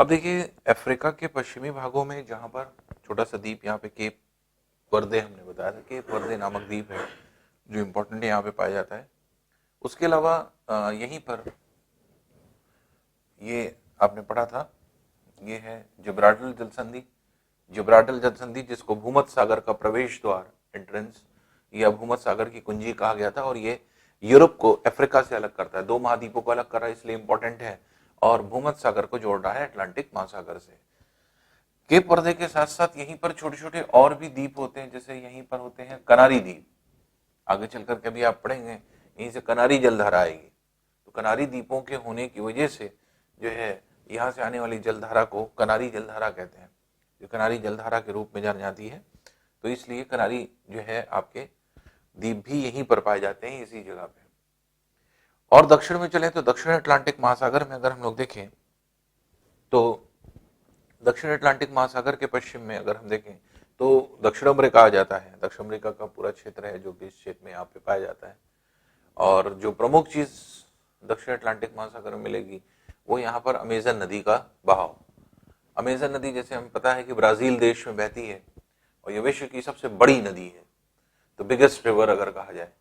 अब देखिए अफ्रीका के पश्चिमी भागों में जहाँ पर छोटा सा द्वीप, यहाँ पे केप वर्दे हमने बताया था, केप वर्दे नामक द्वीप है जो इम्पोर्टेंट यहाँ पे पाया जाता है। उसके अलावा यहीं पर ये आपने पढ़ा था, ये है जिब्राल्टर जल संधि। जिब्राल्टर जल संधि जिसको भूमध्य सागर का प्रवेश द्वार, एंट्रेंस, या भूमध्य सागर की कुंजी कहा गया था, और ये यूरोप को अफ्रीका से अलग करता है, दो महाद्वीपों को अलग कर रहा है, इसलिए इंपॉर्टेंट है, और भूमध्य सागर को जोड़ रहा है अटलांटिक महासागर से। केप वर्दे के साथ साथ यहीं पर छोटे छोटे और भी द्वीप होते हैं, जैसे यहीं पर होते हैं कनारी द्वीप। आगे चलकर कभी आप पढ़ेंगे यहीं से कनारी जलधारा आएगी। तो कनारी द्वीपों के होने की वजह से जो है यहाँ से आने वाली जलधारा को कनारी जलधारा कहते हैं, जो कनारी जलधारा के रूप में जानी जाती है। तो इसलिए कनारी जो है आपके द्वीप भी यहीं पर पाए जाते हैं, इसी जगह पे। और दक्षिण में चले तो दक्षिण अटलांटिक महासागर में अगर हम लोग देखें तो दक्षिण अटलांटिक महासागर के पश्चिम में अगर हम देखें तो दक्षिण अमेरिका आ जाता है। दक्षिण अमेरिका का पूरा क्षेत्र है जो कि इस क्षेत्र में यहाँ पे पाया जाता है। और जो प्रमुख चीज दक्षिण अटलांटिक महासागर में मिलेगी वो यहाँ पर अमेजन नदी का बहाव। अमेजन नदी जैसे हमें पता है कि ब्राजील देश में बहती है और ये विश्व की सबसे बड़ी नदी है। तो बिगेस्ट रिवर अगर कहा जाए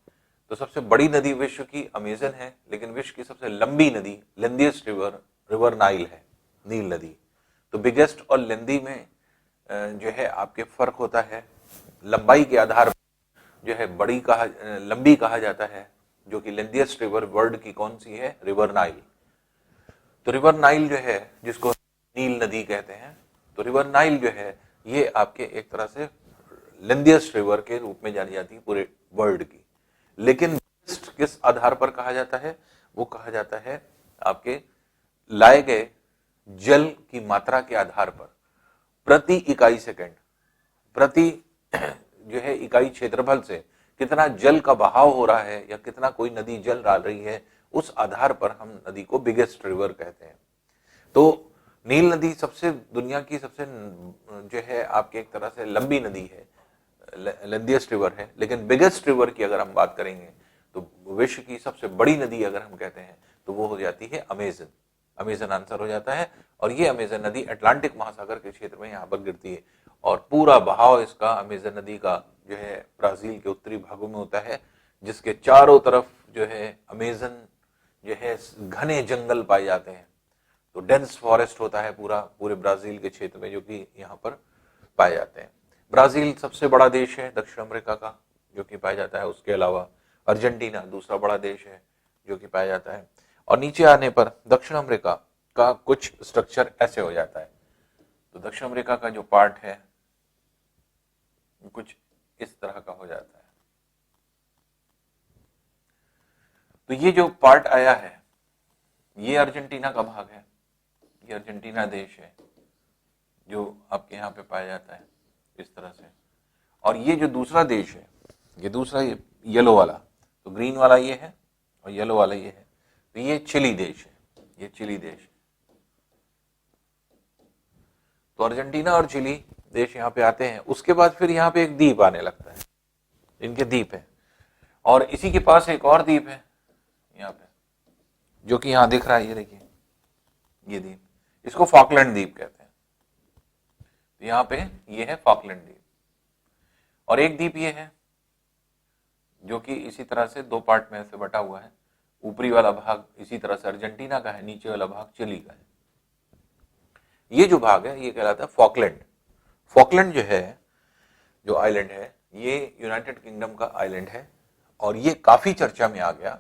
तो सबसे बड़ी नदी विश्व की अमेजन है, लेकिन विश्व की सबसे लंबी नदी, लेंथीएस्ट रिवर, रिवर नाइल है, नील नदी। तो बिगेस्ट और लेंदी में जो है आपके फर्क होता है। लंबाई के आधार पर जो है लंबी कहा जाता है, जो कि लेंथीएस्ट रिवर वर्ल्ड की कौन सी है, रिवर नाइल। तो रिवर नाइल जो है जिसको नील नदी कहते हैं, तो रिवर नाइल जो है ये आपके एक तरह से लेंथीएस्ट रिवर के रूप में जानी जाती है पूरे वर्ल्ड की। लेकिन किस आधार पर कहा जाता है, वो कहा जाता है आपके लाए गए जल की मात्रा के आधार पर, प्रति इकाई सेकंड, प्रति जो है इकाई क्षेत्रफल से कितना जल का बहाव हो रहा है या कितना कोई नदी जल डाल रही है, उस आधार पर हम नदी को बिगेस्ट रिवर कहते हैं। तो नील नदी सबसे दुनिया की सबसे जो है आपके एक तरह से लंबी नदी है, लेंथीएस्ट रिवर है। लेकिन बिगेस्ट रिवर की अगर हम बात करेंगे तो विश्व की सबसे बड़ी नदी अगर हम कहते हैं तो वो हो जाती है अमेजन। अमेजन आंसर हो जाता है। और ये अमेजन नदी अटलांटिक महासागर के क्षेत्र में यहाँ पर गिरती है और पूरा बहाव इसका अमेजन नदी का जो है ब्राजील के उत्तरी भागों में होता है, जिसके चारों तरफ जो है अमेजन जो है घने जंगल पाए जाते हैं। तो डेंस फॉरेस्ट होता है पूरे ब्राजील के क्षेत्र में, जो कि यहाँ पर पाए जाते हैं। ब्राजील सबसे बड़ा देश है दक्षिण अमेरिका का जो कि पाया जाता है। उसके अलावा अर्जेंटीना दूसरा बड़ा देश है जो कि पाया जाता है। और नीचे आने पर दक्षिण अमेरिका का कुछ स्ट्रक्चर ऐसे हो जाता है। तो दक्षिण अमेरिका का जो पार्ट है कुछ इस तरह का हो जाता है। तो ये जो पार्ट आया है ये अर्जेंटीना का भाग है, ये अर्जेंटीना देश है जो आपके यहाँ पे पाया जाता है इस तरह से। और ये जो दूसरा देश है, ये दूसरा येलो वाला, तो ग्रीन वाला ये है और येलो वाला ये है, तो ये चिली देश है, ये चिली देश है। तो अर्जेंटीना और चिली देश यहाँ पे आते हैं। उसके बाद फिर यहाँ पे एक द्वीप आने लगता है, इनके द्वीप है। और इसी के पास एक और द्वीप है यहाँ पे जो कि यहाँ दिख रहा है, ये देखिए ये द्वीप, इसको फॉकलैंड द्वीप कहते हैं। तो यहाँ पे ये है फॉकलैंड द्वीप। और एक द्वीप ये है जो कि इसी तरह से दो पार्ट में से बटा हुआ है। ऊपरी वाला भाग इसी तरह से अर्जेंटीना का है, नीचे वाला भाग चिली का है। ये जो भाग है ये कहलाता है फॉकलैंड। फॉकलैंड जो है, जो आइलैंड है, ये यूनाइटेड किंगडम का आइलैंड है और ये काफी चर्चा में आ गया।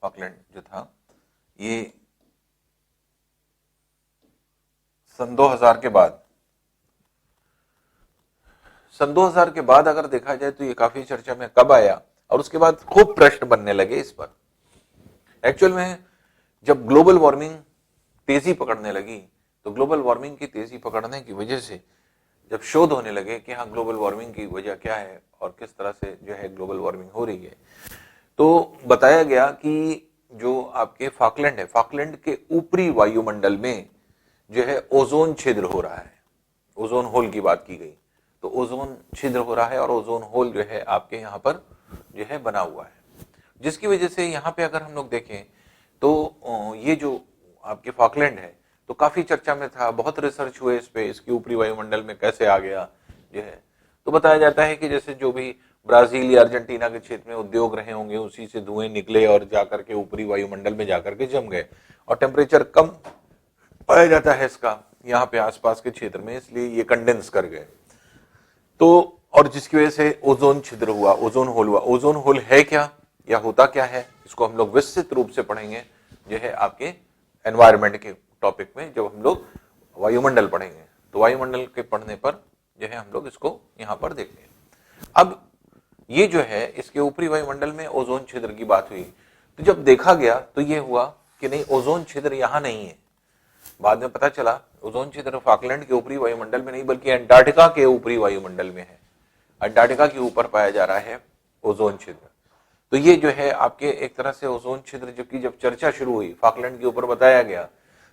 फॉकलैंड जो था ये सन 2000 के बाद, सन 2000 के बाद अगर देखा जाए तो ये काफी चर्चा में कब आया और उसके बाद खूब प्रश्न बनने लगे इस पर। एक्चुअल में जब ग्लोबल वार्मिंग तेजी पकड़ने लगी तो ग्लोबल वार्मिंग की तेजी पकड़ने की वजह से जब शोध होने लगे कि हाँ ग्लोबल वार्मिंग की वजह क्या है और किस तरह से जो है ग्लोबल वार्मिंग हो रही है, तो बताया गया कि जो आपके फॉकलैंड है, फॉकलैंड के ऊपरी वायुमंडल में जो है ओजोन छिद्र हो रहा है। ओजोन होल की बात की गई, तो ओजोन छिद्र हो रहा है और ओजोन होल जो है आपके यहाँ पर जो है बना हुआ है, जिसकी वजह से यहाँ पे अगर हम लोग देखें तो ये जो आपके फॉकलैंड है, तो तो काफी चर्चा में था, बहुत रिसर्च हुए इस पे, इसके ऊपरी वायुमंडल में कैसे आ गया जो है। तो बताया जाता है कि जैसे जो भी ब्राजील या अर्जेंटीना के क्षेत्र में उद्योग रहे होंगे, उसी से धुएं निकले और जाकर के ऊपरी वायुमंडल में जाकर के जम गए, और टेम्परेचर कम पाया जाता है इसका यहाँ पे आसपास के क्षेत्र में, इसलिए ये कंडेंस कर गए। तो और जिसकी वजह से ओजोन छिद्र हुआ, ओजोन होल हुआ। ओजोन होल है क्या या होता क्या है, इसको हम लोग विस्तृत रूप से पढ़ेंगे जो है आपके एनवायरमेंट के टॉपिक में, जब हम लोग वायुमंडल पढ़ेंगे। तो वायुमंडल के पढ़ने पर जो है हम लोग इसको यहाँ पर देखेंगे। अब ये जो है इसके ऊपरी वायुमंडल में ओजोन छिद्र की बात हुई, तो जब देखा गया तो ये हुआ कि नहीं, ओजोन छिद्र यहाँ नहीं है। बाद में पता चला ओजोन छिद्र फॉकलैंड के ऊपरी वायुमंडल में नहीं, बल्कि अंटार्कटिका के ऊपरी वायुमंडल में है। अंटार्कटिका के ऊपर पाया जा रहा है ओजोन छिद्र। तो ये जो है आपके एक तरह से ओजोन छिद्र, जबकि जब चर्चा शुरू हुई फॉकलैंड के ऊपर बताया गया,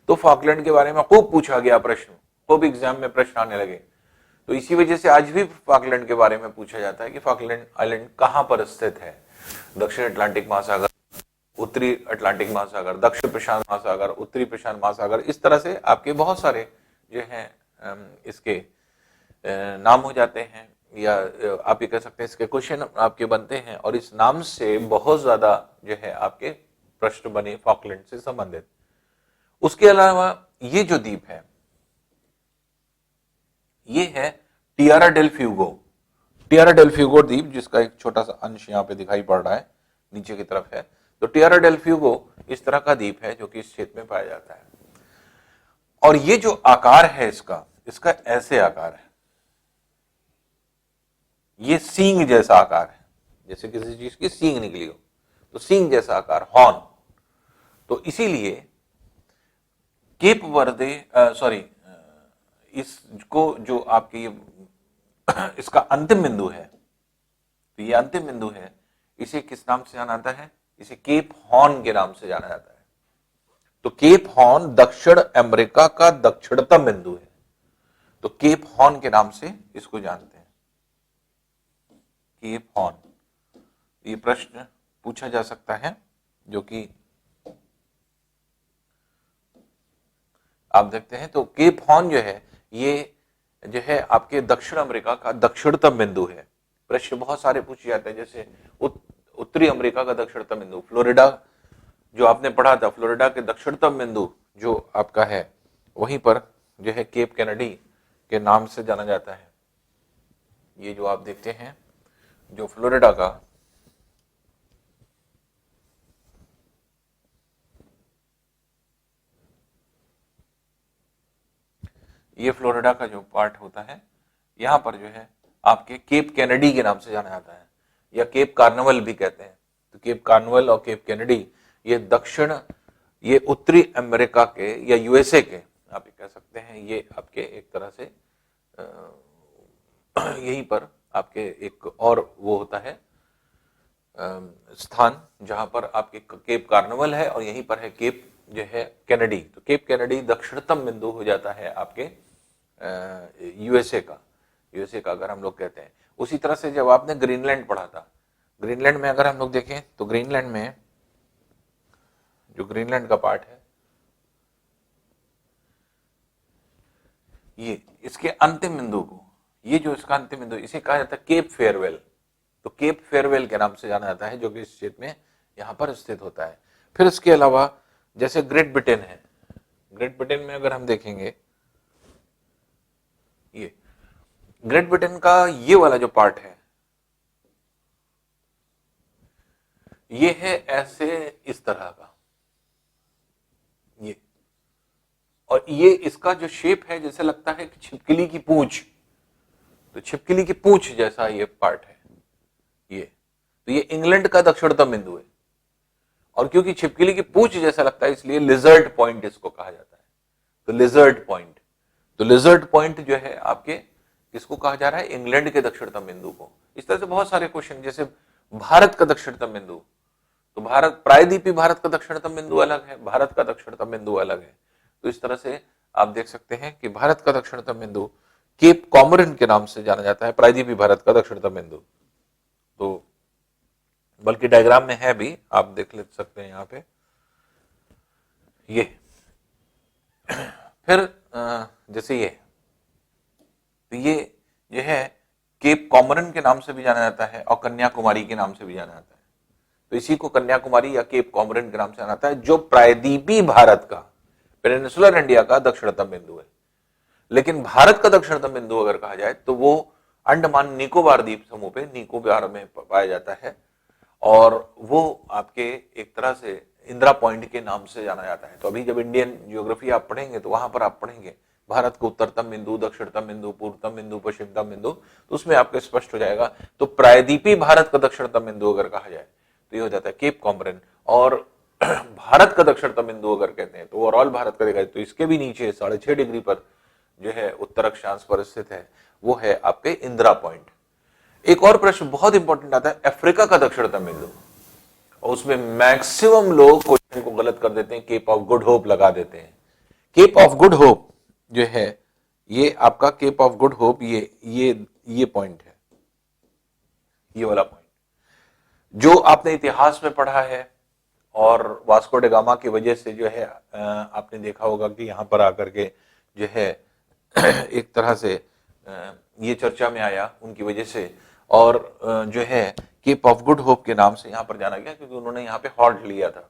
तो फॉकलैंड के बारे में खूब पूछा गया प्रश्न, खूब एग्जाम में प्रश्न आने लगे। तो इसी वजह से आज भी फॉकलैंड के बारे में पूछा जाता है कि फॉकलैंड आइलैंड कहां पर स्थित है। दक्षिण अटलांटिक महासागर, उत्तरी अटलांटिक महासागर, दक्षिण प्रशांत महासागर, उत्तरी प्रशांत महासागर, इस तरह से आपके बहुत सारे जो है इसके नाम हो जाते हैं, या आप ये कह सकते हैं इसके क्वेश्चन आपके बनते हैं, और इस नाम से बहुत ज्यादा जो है आपके प्रश्न बने फॉकलैंड से संबंधित। उसके अलावा ये जो द्वीप है ये है Tierra del Fuego. Tierra del Fuego द्वीप, जिसका एक छोटा सा अंश यहाँ पे दिखाई पड़ रहा है, नीचे की तरफ है। तो टियारा डेल फ्यूगो इस तरह का द्वीप है जो कि इस क्षेत्र में पाया जाता है। और ये जो आकार है इसका इसका ऐसे आकार है, ये सींग जैसा आकार है, जैसे किसी चीज की सींग निकली हो, तो सींग जैसा आकार, हॉर्न। तो इसीलिए केप वर्दे इसको जो आपके इसका अंतिम बिंदु है, तो ये अंतिम बिंदु है, इसे किस नाम से जाना जाता है, इसे केप हॉर्न के नाम से जाना जाता है। तो केप हॉर्न दक्षिण अमेरिका का दक्षिणतम बिंदु है, तो केप हॉर्न के नाम से इसको जानते हैं, केप हॉर्न। ये प्रश्न पूछा जा सकता है, जो कि आप देखते हैं। तो केप हॉर्न जो है ये जो है आपके दक्षिण अमेरिका का दक्षिणतम बिंदु है। प्रश्न बहुत सारे पूछे जाते हैं, जैसे उत्तरी अमेरिका का दक्षिणतम बिंदु, फ्लोरिडा जो आपने पढ़ा था, फ्लोरिडा के दक्षिणतम बिंदु जो आपका है, वहीं पर जो है केप कैनेडी के नाम से जाना जाता है। ये जो आप देखते हैं, जो फ्लोरिडा का ये फ्लोरिडा का जो पार्ट होता है, यहां पर जो है आपके केप कैनेडी के नाम से जाना जाता है, या केप कार्निवल भी कहते हैं। तो केप कार्निवल और केप कैनेडी ये उत्तरी अमेरिका के या यूएसए के आप ये कह सकते हैं, ये आपके एक तरह से यहीं पर आपके एक और वो होता है स्थान, जहां पर आपके केप कार्निवल है और यहीं पर है केप जो है कैनेडी। तो केप कैनेडी दक्षिणतम बिंदु हो जाता है आपके यूएसए का अगर हम लोग कहते हैं। उसी तरह से जब आपने ग्रीनलैंड पढ़ा था, ग्रीनलैंड में अगर हम लोग देखें तो ग्रीनलैंड में जो ग्रीनलैंड का पार्ट है, ये इसके अंतिम बिंदु को, ये जो इसका अंतिम बिंदु, इसे कहा जाता है केप फेयरवेल। तो केप फेयरवेल के नाम से जाना जाता है, जो कि इस क्षेत्र में यहां पर स्थित होता है। फिर इसके अलावा जैसे ग्रेट ब्रिटेन है, ग्रेट ब्रिटेन में अगर हम देखेंगे, ये ग्रेट ब्रिटेन का ये वाला जो पार्ट है, ये है ऐसे इस तरह का, ये, और ये इसका जो शेप है जैसे लगता है कि छिपकली की पूंछ, तो छिपकली की पूंछ जैसा ये पार्ट है ये। तो ये इंग्लैंड का दक्षिणतम बिंदु है, और क्योंकि छिपकली की पूंछ जैसा लगता है इसलिए लिजर्ड पॉइंट इसको कहा जाता है। तो लिजर्ड पॉइंट, तो लिजर्ड पॉइंट जो है आपके किसको कहा जा रहा है, इंग्लैंड के दक्षिणतम बिंदु को। इस तरह से बहुत सारे क्वेश्चन, जैसे भारत का दक्षिणतम बिंदु, तो भारत प्रायद्वीपी भारत का दक्षिणतम बिंदु अलग है, भारत का दक्षिणतम बिंदु अलग है। तो इस तरह से आप देख सकते हैं कि भारत का दक्षिणतम बिंदु केप कॉमोरिन के नाम से जाना जाता है, प्रायद्वीपी भारत का दक्षिणतम बिंदु। तो बल्कि डायग्राम में है भी, आप देख ले सकते हैं यहाँ पे, ये फिर जैसे ये, तो ये जो है केप कॉमरन के नाम से भी जाना जाता है और कन्याकुमारी के नाम से भी जाना जाता है। तो इसी को कन्याकुमारी या केप कॉमरन के नाम से जाना जाता है, जो प्रायद्वीपीय भारत का, पेनिनसुलर इंडिया का दक्षिणतम बिंदु है। लेकिन भारत का दक्षिणतम बिंदु अगर कहा जाए तो वो अंडमान निकोबार द्वीप समूह पे, निकोबार में पाया जाता है, और वो आपके एक तरह से इंदिरा पॉइंट के नाम से जाना जाता है। तो अभी जब इंडियन ज्योग्राफी आप पढ़ेंगे तो वहां पर आप पढ़ेंगे भारत का उत्तरतम बिंदु, दक्षिणतम बिंदु, पूर्वतम बिंदु, पश्चिमतम बिंदु, तो उसमें आपको स्पष्ट हो जाएगा। तो प्रायद्वीपीय भारत का दक्षिणतम बिंदु अगर कहा जाए तो ये हो जाता है केप कॉमरन, और भारत का दक्षिणतम बिंदु अगर कहते हैं तो ओवरऑल भारत का देखा जाए तो इसके भी नीचे 6.5 डिग्री पर जो है उत्तर अक्षांश पर स्थित है, वो है आपके इंदिरा पॉइंट। एक और प्रश्न बहुत इंपॉर्टेंट आता है, अफ्रीका का दक्षिणतम बिंदु, और उसमें मैक्सिमम लोग क्वेश्चन को गलत कर देते हैं, केप ऑफ गुड होप लगा देते हैं। केप ऑफ गुड होप जो है, ये आपका केप ऑफ गुड होप, ये पॉइंट है, ये वाला पॉइंट जो आपने इतिहास में पढ़ा है, और वास्को डे गामा की वजह से जो है आपने देखा होगा कि यहां पर आकर के जो है एक तरह से ये चर्चा में आया उनकी वजह से, और जो है केप ऑफ गुड होप के नाम से यहां पर जाना गया क्योंकि उन्होंने यहां पे हॉल्ट लिया था।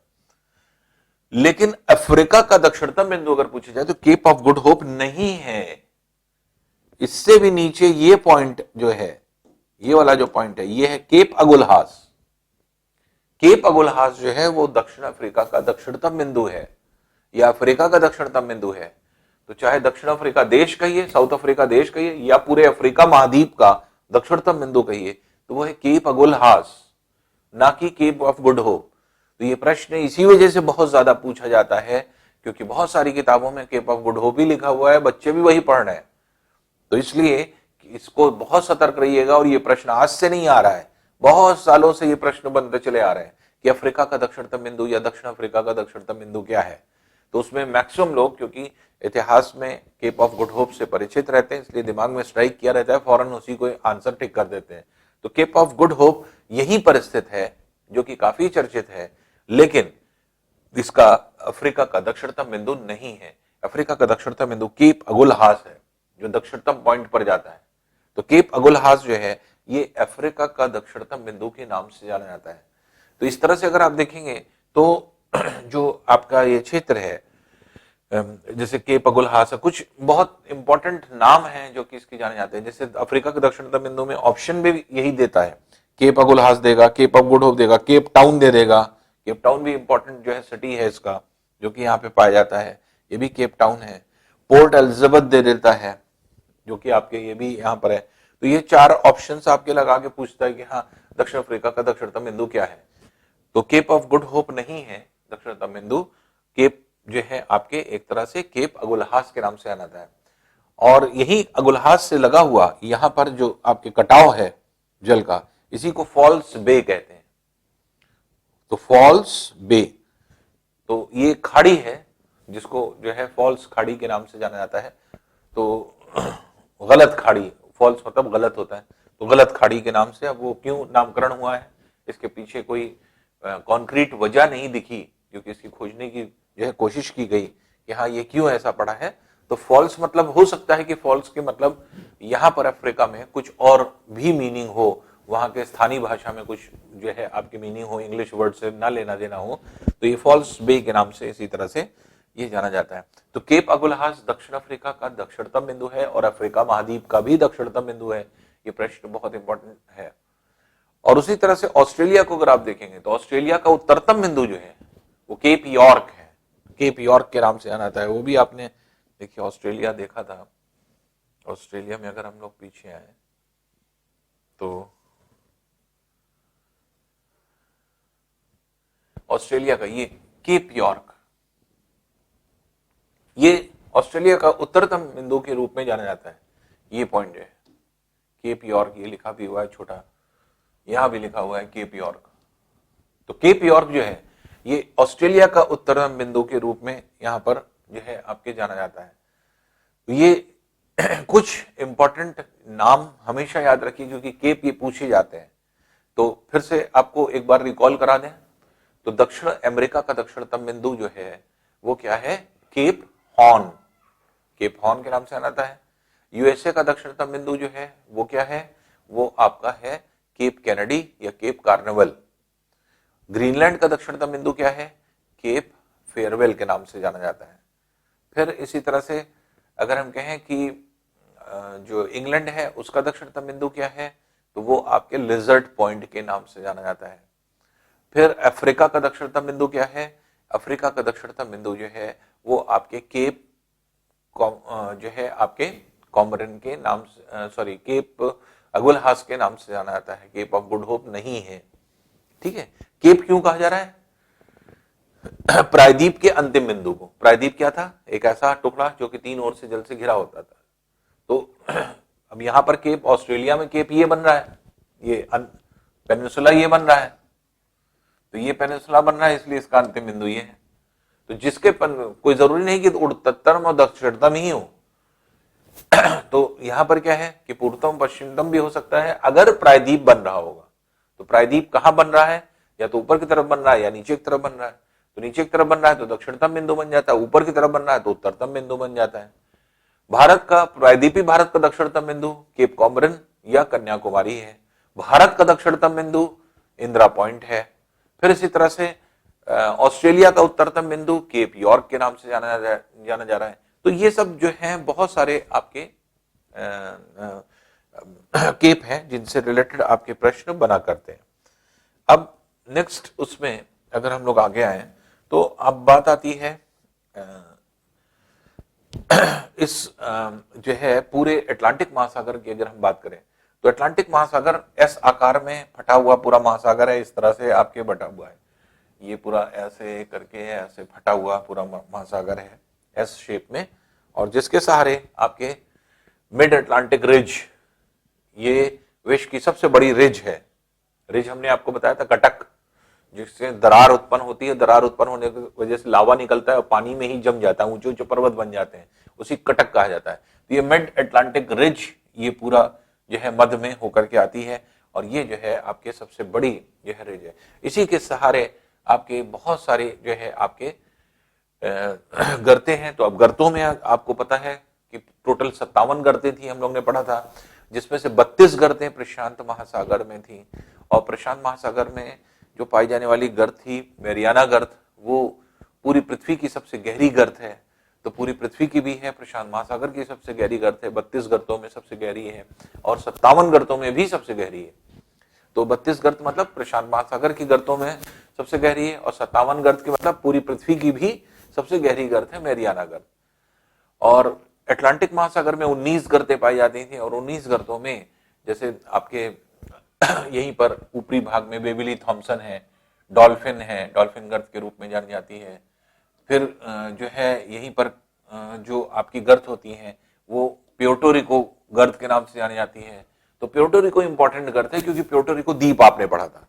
लेकिन अफ्रीका का दक्षिणतम बिंदु अगर पूछा जाए तो केप ऑफ गुड होप नहीं है, इससे भी नीचे ये पॉइंट जो है, ये वाला जो पॉइंट है, ये है केप अगुलहास। केप अगुलहास जो है वो दक्षिण अफ्रीका का दक्षिणतम बिंदु है, या अफ्रीका का दक्षिणतम बिंदु है। तो चाहे दक्षिण अफ्रीका देश कहिए, साउथ अफ्रीका देश कहिए, या पूरे अफ्रीका महाद्वीप का दक्षिणतम बिंदु कहिए, तो वो है केप अगुलहास, ना कि केप ऑफ गुड होप। तो ये प्रश्न इसी वजह से बहुत ज्यादा पूछा जाता है क्योंकि बहुत सारी किताबों में केप ऑफ गुड होप ही लिखा हुआ है, बच्चे भी वही पढ़ रहे हैं। तो इसलिए इसको बहुत सतर्क रहिएगा, और ये प्रश्न आज से नहीं आ रहा है, बहुत सालों से ये प्रश्न बनते चले आ रहे हैं कि अफ्रीका का दक्षिणतम बिंदु या दक्षिण अफ्रीका का दक्षिणतम बिंदु क्या है। तो उसमें मैक्सिमम लोग क्योंकि इतिहास में केप ऑफ गुड होप से परिचित रहते हैं, इसलिए दिमाग में स्ट्राइक किया रहता है, फौरन उसी को आंसर टिक कर देते हैं। तो केप ऑफ गुड होप यहीं पर स्थित है, जो कि काफी चर्चित है, लेकिन इसका अफ्रीका का दक्षिणतम बिंदु नहीं है। अफ्रीका का दक्षिणतम बिंदु केप अगुलहास है, जो दक्षिणतम पॉइंट पर जाता है। तो केप अगुलहास जो है ये अफ्रीका का दक्षिणतम बिंदु के नाम से जाना जाता है। तो इस तरह से अगर आप देखेंगे तो जो आपका ये क्षेत्र है, जैसे केप अगुलहास, कुछ बहुत इंपॉर्टेंट नाम हैं जो कि इसके जाने जाते हैं। जैसे अफ्रीका के दक्षिणतम बिंदु में ऑप्शन भी यही देता है, केप अगुलहास देगा, केप ऑफ गुड होप देगा, केप टाउन दे देगा। केप टाउन भी इंपॉर्टेंट जो है सिटी है इसका, जो कि यहाँ पे पाया जाता है, ये भी केप टाउन है। पोर्ट एलिजाबेथ दे देता है, जो कि आपके ये भी यहाँ पर है। तो ये 4 ऑप्शंस आपके लगा के पूछता है कि हाँ दक्षिण अफ्रीका का दक्षिणतम बिंदु क्या है। तो केप ऑफ गुड होप नहीं है दक्षिणतम बिंदु, केप जो है आपके एक तरह से केप अगुलहास के नाम से आना था। और यही अगुलहास से लगा हुआ यहां पर जो आपके कटाव है जल का, इसी को फॉल्स बे कहते हैं। तो फॉल्स बे, तो ये खाड़ी है जिसको जो है फॉल्स खाड़ी के नाम से जाना जाता है। तो गलत खाड़ी, फॉल्स मतलब गलत होता है, तो गलत खाड़ी के नाम से। अब वो क्यों नामकरण हुआ है, इसके पीछे कोई कॉन्क्रीट वजह नहीं दिखी, क्योंकि इसकी खोजने की जो है कोशिश की गई कि हाँ ये क्यों ऐसा पड़ा है। तो फॉल्स मतलब हो सकता है कि फॉल्स के मतलब यहाँ पर अफ्रीका में कुछ और भी मीनिंग हो, वहां के स्थानीय भाषा में कुछ जो है आपकी मीनिंग हो, इंग्लिश वर्ड से ना लेना देना हो, तो ये फॉल्स बे के नाम से इसी तरह से ये जाना जाता है। तो केप अगुलहास दक्षिण अफ्रीका का दक्षिणतम बिंदु है और अफ्रीका महाद्वीप का भी दक्षिणतम बिंदु है। ये प्रश्न बहुत इंपॉर्टेंट है। और उसी तरह से ऑस्ट्रेलिया को अगर आप देखेंगे तो ऑस्ट्रेलिया का उत्तरतम बिंदु जो है वो केप यॉर्क है, केप यॉर्क के नाम से आना था। वो भी आपने देखिए ऑस्ट्रेलिया देखा था। ऑस्ट्रेलिया में अगर हम लोग पीछे आए तो ऑस्ट्रेलिया का ये केप यॉर्क, ये ऑस्ट्रेलिया का उत्तरतम बिंदु के रूप में जाना जाता है। ये पॉइंट है केप यॉर्क, ये लिखा भी हुआ है छोटा, यहां भी लिखा हुआ है केप यॉर्क। तो केप यॉर्क जो है ये ऑस्ट्रेलिया का उत्तरतम बिंदु के रूप में यहां पर जो है आपके जाना जाता है। तो ये कुछ इंपॉर्टेंट नाम हमेशा याद रखिए क्योंकि केप ये पूछे जाते हैं। तो फिर से आपको एक बार रिकॉल करा दें तो दक्षिण अमेरिका का दक्षिणतम बिंदु जो है वो क्या है, केप हॉर्न। केप हॉर्न के नाम से जाना जाता है। यूएसए का दक्षिणतम बिंदु जो है वो क्या है, वो आपका है केप कैनेडी या केप कार्निवल। ग्रीनलैंड का दक्षिणतम बिंदु क्या है, केप फेयरवेल के नाम से जाना जाता है। फिर इसी तरह से अगर हम कहें कि जो इंग्लैंड है उसका दक्षिणतम बिंदु क्या है, तो वो आपके लिजर्ड पॉइंट के नाम से जाना जाता है। फिर अफ्रीका का दक्षिणतम बिंदु क्या है, अफ्रीका का दक्षिणतम बिंदु जो है वो आपके केप जो है आपके कॉमरिन के नाम से, सॉरी केप अगुलहास के नाम से जाना जाता है, केप ऑफ गुड होप नहीं है। ठीक है, केप क्यों कहा जा रहा है, प्रायद्वीप के अंतिम बिंदु को। प्रायद्वीप क्या था, एक ऐसा टुकड़ा जो कि 3 ओर से जल से घिरा होता था। तो अब यहां पर केप, ऑस्ट्रेलिया में केप ये बन रहा है, ये पेनिनसुला ये बन रहा है, तो ये पेनिनसुला बन रहा है, इसलिए इसका अंतिम बिंदु ये है। तो जिसके कोई जरूरी नहीं कि उत्तरतम और दक्षिणतम ही हो, तो यहां पर क्या है कि पूर्वतम पश्चिमतम भी हो सकता है अगर प्रायद्वीप बन रहा होगा। तो प्रायद्वीप कहां बन रहा है, या तो ऊपर की तरफ बन रहा है या नीचे की तरफ बन रहा है। तो नीचे की तरफ बन रहा है तो दक्षिणतम बिंदु बन जाता है, ऊपर की तरफ बन रहा है तो उत्तरतम बिंदु बन जाता है। भारत का प्रायद्वीपी भारत का दक्षिणतम बिंदु केप कॉमरिन या कन्याकुमारी है। भारत का दक्षिणतम बिंदु इंदिरा पॉइंट है। फिर इसी तरह से ऑस्ट्रेलिया का उत्तरतम बिंदु केप यॉर्क के नाम से जाना जा रहा है। तो ये सब जो है बहुत सारे आपके केप हैं जिनसे रिलेटेड आपके प्रश्न बना करते हैं। अब नेक्स्ट उसमें अगर हम लोग आगे आए तो अब बात आती है इस जो है पूरे अटलांटिक महासागर की अगर हम बात करें तो अटलांटिक महासागर एस आकार में फटा हुआ पूरा महासागर है, इस तरह से आपके बटा हुआ है। ये पूरा ऐसे करके ऐसे फटा हुआ पूरा महासागर है एस शेप में, और जिसके सहारे आपके मिड अटलांटिक रिज, ये विश्व की सबसे बड़ी रिज है। रिज हमने आपको बताया था कटक, जिससे दरार उत्पन्न होती है, दरार उत्पन्न होने की वजह से लावा निकलता है और पानी में ही जम जाता है, ऊंचे ऊंचे पर्वत बन जाते हैं, उसी कटक कहा जाता है। तो ये मिड अटलांटिक रिज ये पूरा जो है मध्य में होकर के आती है, और ये जो है आपके सबसे बड़ी जो है रिज है। इसी के सहारे आपके बहुत सारे जो है आपके गर्ते हैं। तो अब गर्तों में आपको पता है कि टोटल 57 गर्तें थी, हम लोग ने पढ़ा था, जिसमें से 32 गर्तें प्रशांत महासागर में थी। और प्रशांत महासागर में जो पाई जाने वाली गर्त थी मैरियाना गर्त, वो पूरी पृथ्वी की सबसे गहरी गर्त है। तो पूरी पृथ्वी की भी है, प्रशांत महासागर की सबसे गहरी गर्त है, 32 गर्तों में सबसे गहरी है, और 57 गर्तों में भी सबसे गहरी है। तो 32 गर्त मतलब प्रशांत महासागर की गर्तों में सबसे गहरी है, और 57 गर्त की मतलब पूरी पृथ्वी की भी सबसे गहरी गर्त है मैरियाना गर्त। और अटलांटिक महासागर में 19 गर्तें पाई जाती थी, और 19 गर्तों में जैसे आपके यहीं पर ऊपरी भाग में बेबिली थॉम्सन है, डॉल्फिन है, डॉल्फिन गर्त के रूप में जानी जाती है। फिर जो है यहीं पर जो आपकी गर्त होती है वो प्यूर्टो रिको गर्त के नाम से जानी जाती है। तो प्यूर्टो रिको इंपॉर्टेंट गर्त है क्योंकि प्यूर्टो रिको द्वीप आपने पढ़ा था।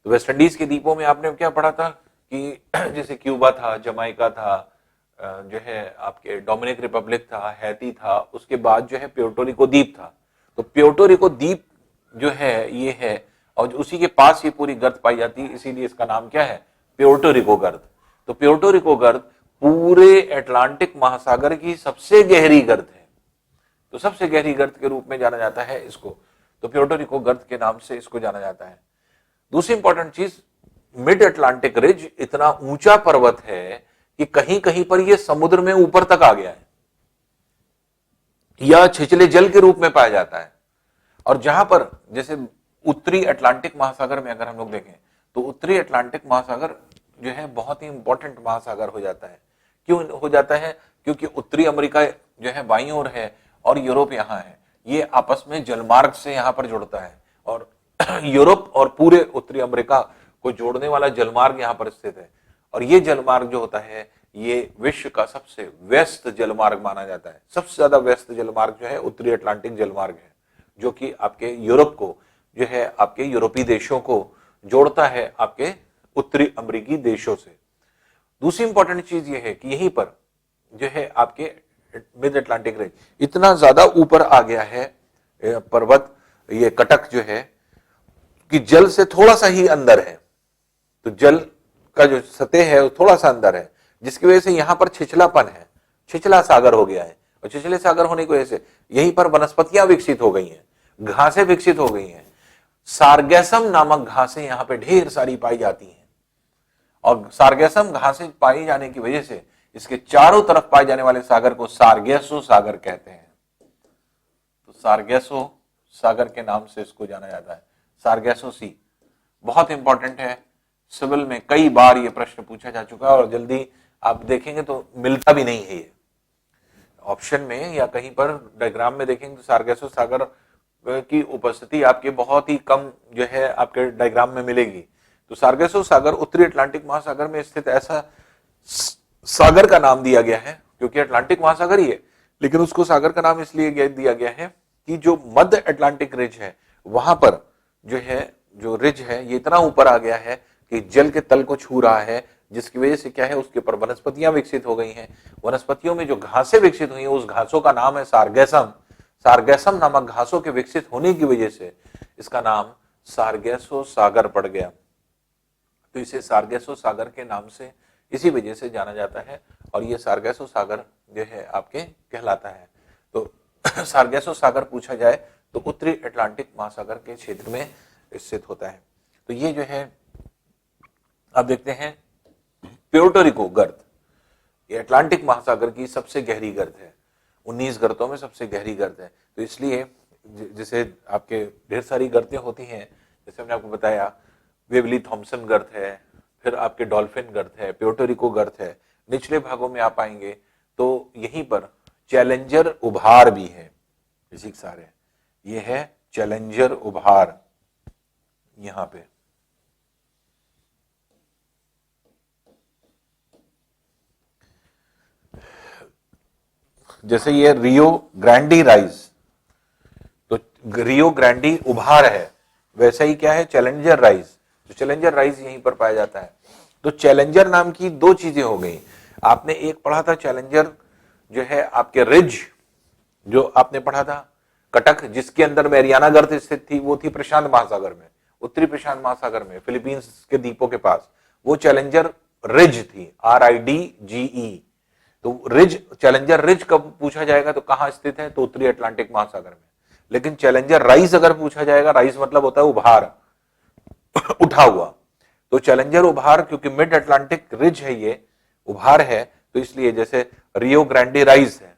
तो वेस्ट इंडीज के द्वीपों में आपने क्या पढ़ा था कि जैसे क्यूबा था, जमाइका था, जो है आपके डोमिनिक रिपब्लिक था, हैती था, उसके बाद जो है प्यूर्टो रिको द्वीप था। तो प्यूर्टो रिको द्वीप जो है ये है, और उसी के पास ये पूरी गर्त पाई जाती है, इसीलिए इसका नाम क्या है, प्यूर्टो रिको गर्त। तो प्यूर्टो रिको गर्त पूरे अटलांटिक महासागर की सबसे गहरी गर्त है, तो सबसे गहरी गर्त के रूप में जाना जाता है इसको। तो प्यूर्टो रिको गर्त के नाम से इसको जाना जाता है। दूसरी इंपॉर्टेंट चीज, मिड अटलांटिक रिज इतना ऊंचा पर्वत है कि कहीं कहीं पर यह समुद्र में ऊपर तक आ गया है, या छिछले जल के रूप में पाया जाता है। और जहां पर जैसे उत्तरी अटलांटिक महासागर में अगर हम लोग देखें तो उत्तरी अटलांटिक महासागर जो है बहुत ही इंपॉर्टेंट महासागर हो जाता है। क्यों हो जाता है, क्योंकि उत्तरी अमेरिका जो है बाईं ओर है और यूरोप यहाँ है, ये आपस में जलमार्ग से यहाँ पर जुड़ता है, और यूरोप और पूरे उत्तरी अमेरिका को जोड़ने वाला जलमार्ग यहाँ पर स्थित है। और ये जलमार्ग जो होता है ये विश्व का सबसे व्यस्त जलमार्ग माना जाता है। सबसे ज्यादा व्यस्त जलमार्ग जो है उत्तरी अटलांटिक जलमार्ग है, जो कि आपके यूरोप को जो है आपके यूरोपीय देशों को जोड़ता है आपके उत्तरी अमेरिकी देशों से। दूसरी इंपॉर्टेंट चीज ये है कि यहीं पर जो है आपके मिड अटलांटिक रेंज इतना ज्यादा ऊपर आ गया है पर्वत, ये कटक जो है कि जल से थोड़ा सा ही अंदर है। तो जल का जो सतह है वो थोड़ा सा अंदर है, जिसकी वजह से यहां पर छिछलापन है। छिछला सागर हो गया है, और छिछले सागर होने की वजह से यहीं पर वनस्पतियां विकसित हो गई हैं, घासें विकसित हो गई हैं। सारगैसम नामक घासें यहां पे ढेर सारी पाई जाती हैं, और सारगैसम घासें पाई जाने की वजह से इसके चारों तरफ पाए जाने वाले सागर को सारगैसो सागर कहते हैं। तो सारगैसो सागर के नाम से इसको जाना जाता है, सारगैसो सी। बहुत इंपॉर्टेंट है, सिविल में कई बार ये प्रश्न पूछा जा चुका है, और जल्दी आप देखेंगे तो मिलता भी नहीं है ये ऑप्शन में या कहीं पर डायग्राम में देखेंगे तो सारगैसो सागर की उपस्थिति आपके बहुत ही कम जो है आपके डायग्राम में मिलेगी। तो सारगैसो सागर उत्तरी अटलांटिक महासागर में स्थित ऐसा सागर का नाम दिया गया है, क्योंकि अटलांटिक महासागर ही है, लेकिन उसको सागर का नाम इसलिए दिया गया है कि जो मध्य अटलांटिक रिज है वहां पर जो रिज है ये इतना ऊपर आ गया है कि जल के तल को छू रहा है, जिसकी वजह से क्या है उसके ऊपर वनस्पतियां विकसित हो गई हैं। वनस्पतियों में जो घासें विकसित हुई हैं उस घासों का नाम है सारगैसम। सारगैसम नामक घासों के विकसित होने की वजह से इसका नाम सारगैसो सागर पड़ गया। तो इसे सारगैसो सागर के नाम से इसी वजह से जाना जाता है, और ये सारगैसो सागर जो है आपके कहलाता है। तो सारगैसो सागर पूछा जाए तो उत्तरी अटलांटिक महासागर के क्षेत्र में स्थित होता है। तो ये जो है अब देखते हैं प्यूर्टो रिको गर्त, ये अटलांटिक महासागर की सबसे गहरी गर्त है, 19 गर्तों में सबसे गहरी गर्त है। तो इसलिए जैसे आपके ढेर सारी गर्तें होती हैं, जैसे हमने आपको बताया वेवली थॉम्सन गर्त है, फिर आपके डॉल्फिन गर्त है, प्यूर्टो रिको गर्त है। निचले भागों में आप आएंगे तो यहीं पर चैलेंजर उभार भी है, इसी सारे ये है चैलेंजर उभार यहां पे। जैसे ये रियो ग्रांडी राइज, तो रियो ग्रांडी उभार है, वैसा ही क्या है चैलेंजर राइज। तो चैलेंजर राइज यहीं पर पाया जाता है। तो चैलेंजर नाम की दो चीजें हो गई। आपने एक पढ़ा था चैलेंजर जो है आपके रिज, जो आपने पढ़ा था कटक, जिसके अंदर मैरियाना गर्त स्थित थी, वो थी प्रशांत महासागर में, उत्तरी प्रशांत महासागर में, फिलीपींस के द्वीपों के पास। वो चैलेंजर रिज थी, RIDGE। तो रिज, चैलेंजर रिज कब पूछा जाएगा तो कहां स्थित है, तो उत्तरी अटलांटिक महासागर में। लेकिन चैलेंजर राइज अगर पूछा जाएगा, राइज मतलब होता है उभार, उठा हुआ। तो चैलेंजर उभार क्योंकि मिड अटलांटिक रिज है, ये उभार है, तो इसलिए जैसे रियो ग्रांडी राइज है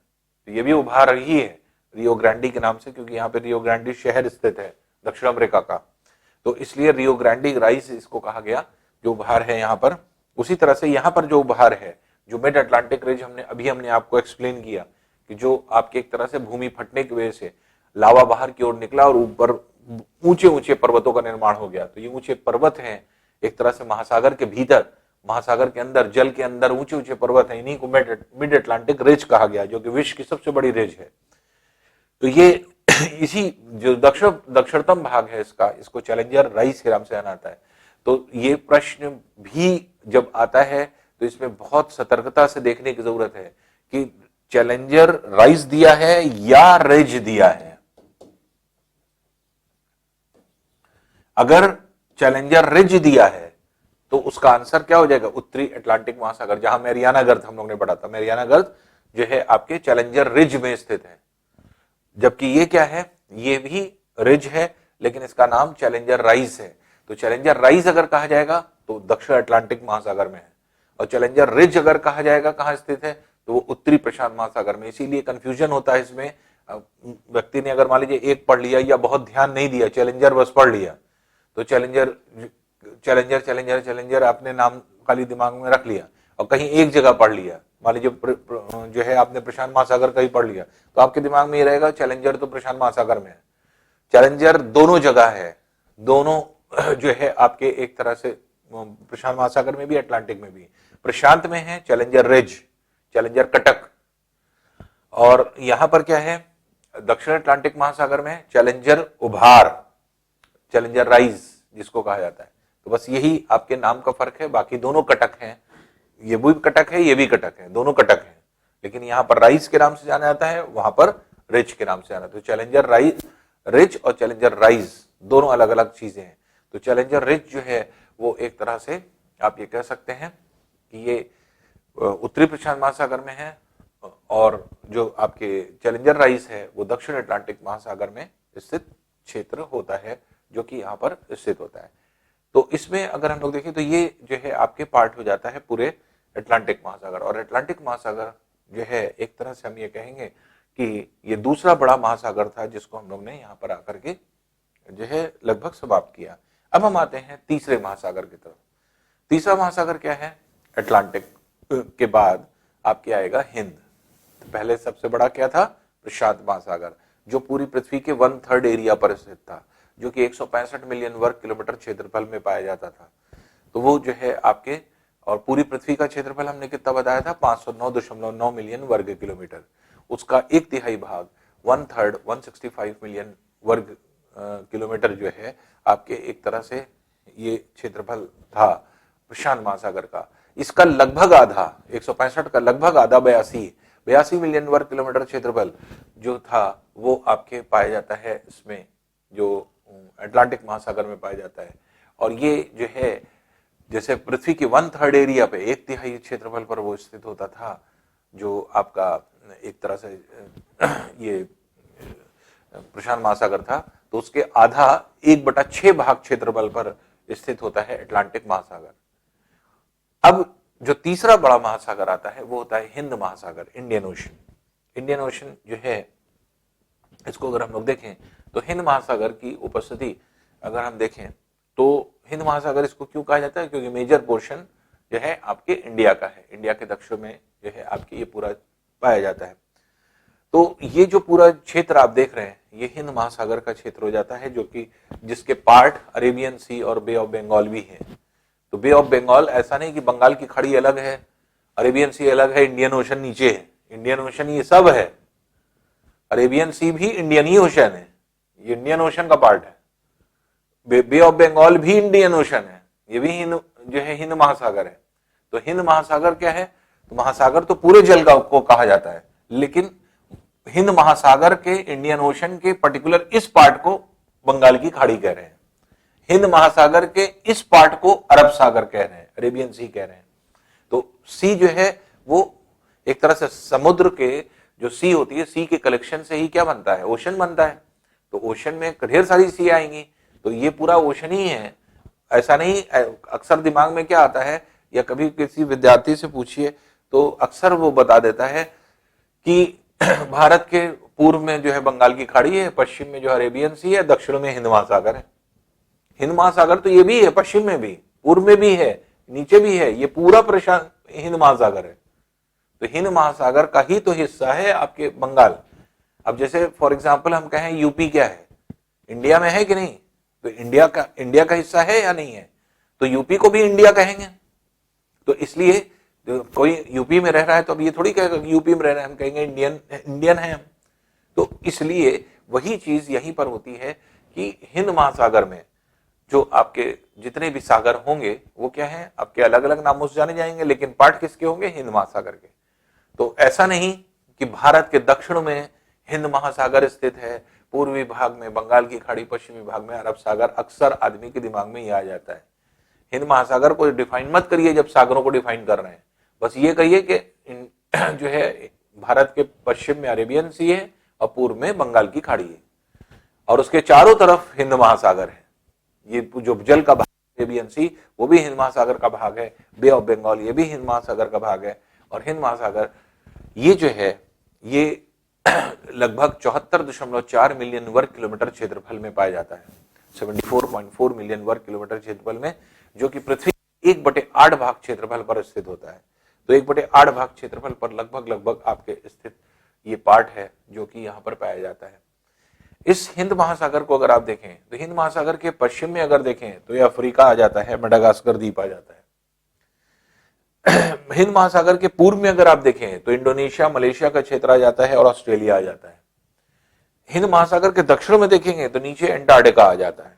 तो ये भी उभार ही है रियो ग्रांडी के नाम से, क्योंकि यहाँ पे रियो ग्रांडी शहर स्थित है दक्षिण अमेरिका का। तो इसलिए रियो ग्रांडी राइज इसको कहा गया, जो उभार है यहाँ पर। उसी तरह से यहाँ पर जो उभार है, जो मिड अटलांटिक रिज हमने आपको एक्सप्लेन किया कि जो आपके एक तरह से भूमि फटने की वजह से लावा बाहर की ओर निकला और ऊपर ऊंचे ऊंचे पर्वतों का निर्माण हो गया। तो ये ऊंचे पर्वत हैं एक तरह से महासागर के भीतर, महासागर के अंदर, जल के अंदर ऊंचे ऊंचे पर्वत हैं, इन्हीं को मिड अटलांटिक रिज कहा गया, जो कि विश्व की सबसे बड़ी रिज है। तो ये इसी जो दक्षिणतम भाग है इसका, इसको चैलेंजर राइज के नाम से जाना जाता है। तो ये प्रश्न भी जब आता है तो इसमें बहुत सतर्कता से देखने की जरूरत है कि चैलेंजर राइज दिया है या रिज दिया है। अगर चैलेंजर रिज दिया है तो उसका आंसर क्या हो जाएगा, उत्तरी अटलांटिक महासागर, जहां मैरियाना गर्त हम लोग ने पढ़ा था। मैरियाना गर्त जो है आपके चैलेंजर रिज में स्थित है, जबकि ये क्या है, ये भी रिज है लेकिन इसका नाम चैलेंजर राइज है। तो चैलेंजर राइज अगर कहा जाएगा तो दक्षिण अटलांटिक महासागर में है, और चैलेंजर रिज अगर कहा जाएगा कहां स्थित है, तो वो उत्तरी प्रशांत महासागर में। इसीलिए कंफ्यूजन होता है इसमें। व्यक्ति ने अगर मान लीजिए एक पढ़ लिया या बहुत ध्यान नहीं दिया, चैलेंजर बस पढ़ लिया, तो चैलेंजर चैलेंजर चैलेंजर चैलेंजर आपने नाम खाली दिमाग में रख लिया और कहीं एक जगह पढ़ लिया, मान लीजिए जो है आपने प्रशांत महासागर का ही पढ़ लिया, तो आपके दिमाग में ये रहेगा चैलेंजर तो प्रशांत महासागर में है। चैलेंजर दोनों जगह है, दोनों जो है आपके एक तरह से प्रशांत महासागर में भी, अटलांटिक में भी। प्रशांत में है चैलेंजर रिज, चैलेंजर कटक, और यहां पर क्या है दक्षिण अटलांटिक महासागर में चैलेंजर उभार, चैलेंजर राइज जिसको कहा जाता है। तो बस यही आपके नाम का फर्क है, बाकी दोनों कटक हैं, ये भी कटक है, ये भी कटक है, दोनों कटक है, लेकिन यहां पर राइज के नाम से जाना जाता है, वहां पर रिच के नाम से जाना। तो चैलेंजर राइज, रिच और चैलेंजर राइज दोनों अलग अलग चीजें हैं। तो चैलेंजर रिच जो है वो एक तरह से आप ये कह सकते हैं कि ये उत्तरी प्रशांत महासागर में है, और जो आपके चैलेंजर राइस है वो दक्षिण अटलांटिक महासागर में स्थित क्षेत्र होता है, जो कि यहाँ पर स्थित होता है। तो इसमें अगर हम लोग देखें तो ये जो है आपके पार्ट हो जाता है पूरे अटलांटिक महासागर, और अटलांटिक महासागर जो है एक तरह से हम ये कहेंगे कि ये दूसरा बड़ा महासागर था जिसको हम लोग ने यहाँ पर आकर के जो है लगभग समाप्त किया। अब हम आते हैं तीसरे महासागर की तरफ। तीसरा महासागर क्या है? अटलांटिक के बाद आपके आएगा हिंद। तो पहले सबसे बड़ा क्या था? प्रशांत महासागर, जो पूरी पृथ्वी के 1/3 एरिया पर स्थित था, जो कि 165 मिलियन वर्ग किलोमीटर क्षेत्रफल में पाया जाता था। तो वो जो है आपके, और पूरी पृथ्वी का क्षेत्रफल हमने कितना बताया था? 509.9 मिलियन वर्ग किलोमीटर। उसका 1/3 भाग 1/3 165 मिलियन वर्ग किलोमीटर जो है आपके एक तरह से ये क्षेत्रफल था प्रशांत महासागर का। इसका लगभग आधा, 165 का लगभग आधा 82 मिलियन वर्ग किलोमीटर क्षेत्रफल जो था वो आपके पाया जाता है इसमें, जो अटलांटिक महासागर में पाया जाता है। और ये जो है जैसे पृथ्वी के 1/3 एरिया पे, 1/3 क्षेत्रफल पर वो स्थित होता था, जो आपका एक तरह से ये प्रशांत महासागर था, तो उसके आधा 1/6 भाग क्षेत्रफल पर स्थित होता है अटलांटिक महासागर। अब जो तीसरा बड़ा महासागर आता है वो होता है हिंद महासागर, इंडियन ओशन। इंडियन ओशन जो है इसको अगर हम लोग देखें तो हिंद महासागर की उपस्थिति अगर हम देखें तो हिंद महासागर इसको क्यों कहा जाता है? क्योंकि मेजर पोर्शन जो है आपके इंडिया का है, इंडिया के दक्षिण में जो है आपके ये पूरा पाया जाता है। तो ये जो पूरा क्षेत्र आप देख रहे हैं ये हिंद महासागर का क्षेत्र हो जाता है, जो कि जिसके पार्ट अरेबियन सी और बे ऑफ बंगाल भी है। तो बे ऑफ बंगाल ऐसा नहीं कि बंगाल की खाड़ी अलग है, अरेबियन सी अलग है, इंडियन ओशन नीचे है। इंडियन ओशन ये सब है, अरेबियन सी भी इंडियन ही ओशन है, ये इंडियन ओशन का पार्ट है। बे ऑफ बंगाल भी इंडियन ओशन है, ये भी हिंद जो है हिंद महासागर है। तो हिंद महासागर क्या है? तो महासागर तो पूरे जल को कहा जाता है, लेकिन हिंद महासागर के इंडियन ओशन के पर्टिकुलर इस पार्ट को बंगाल की खाड़ी कह रहे हैं, हिंद महासागर के इस पार्ट को अरब सागर कह रहे हैं, अरेबियन सी कह रहे हैं। तो सी जो है वो एक तरह से समुद्र के जो सी होती है, सी के कलेक्शन से ही क्या बनता है? ओशन बनता है। तो ओशन में ढेर सारी सी आएंगी, तो ये पूरा ओशन ही है, ऐसा नहीं। अक्सर दिमाग में क्या आता है, या कभी किसी विद्यार्थी से पूछिए तो अक्सर वो बता देता है कि भारत के पूर्व में जो है बंगाल की खाड़ी है, पश्चिम में जो अरेबियन सी है, दक्षिण में हिंद महासागर है। हिंद महासागर तो ये भी है, पश्चिम में भी, पूर्व में भी है, नीचे भी है, ये पूरा प्रशांत हिंद महासागर है। तो हिंद महासागर का ही तो हिस्सा है आपके बंगाल। अब जैसे फॉर एग्जांपल हम कहें यूपी क्या है? इंडिया में है कि नहीं? तो इंडिया का हिस्सा है या नहीं है? तो यूपी को भी इंडिया कहेंगे। तो इसलिए कोई यूपी में रह रहा है तो अब ये थोड़ी कहेगा यूपी में रह रहा है, हम कहेंगे इंडियन है हम। तो इसलिए वही चीज यहीं पर होती है कि हिंद महासागर में जो आपके जितने भी सागर होंगे वो क्या है? आपके अलग अलग नामों से जाने जाएंगे, लेकिन पार्ट किसके होंगे? हिंद महासागर के। तो ऐसा नहीं कि भारत के दक्षिण में हिंद महासागर स्थित है, पूर्वी भाग में बंगाल की खाड़ी, पश्चिमी भाग में अरब सागर। अक्सर आदमी के दिमाग में यह आ जाता है। हिंद महासागर को डिफाइन मत करिए जब सागरों को डिफाइन कर रहे हैं, बस ये कहिए कि जो है भारत के पश्चिम में अरेबियन सी है और पूर्व में बंगाल की खाड़ी है, और उसके चारों तरफ हिंद महासागर है। ये जो जल का भाग अरेबियन सी वो भी हिंद महासागर का भाग है, बे ऑफ बंगाल ये भी हिंद महासागर का भाग है। और हिंद महासागर ये जो है ये लगभग 74.4 मिलियन वर्ग किलोमीटर क्षेत्रफल में पाया जाता है, 74.4 मिलियन वर्ग किलोमीटर क्षेत्रफल में, जो कि पृथ्वी 1/8 भाग क्षेत्रफल पर स्थित होता है। तो 1/8 भाग क्षेत्रफल पर लगभग आपके स्थित ये पार्ट है जो कि यहाँ पर पाया जाता है। इस हिंद महासागर को अगर आप देखें तो हिंद महासागर के पश्चिम में अगर देखें तो ये अफ्रीका आ जाता है, मेडागास्कर द्वीप आ जाता है। हिंद महासागर के पूर्व में अगर आप देखें तो इंडोनेशिया, मलेशिया का क्षेत्र आ जाता है और ऑस्ट्रेलिया आ जाता है। हिंद महासागर के दक्षिण में देखेंगे तो नीचे एंटार्क्टिका आ जाता है,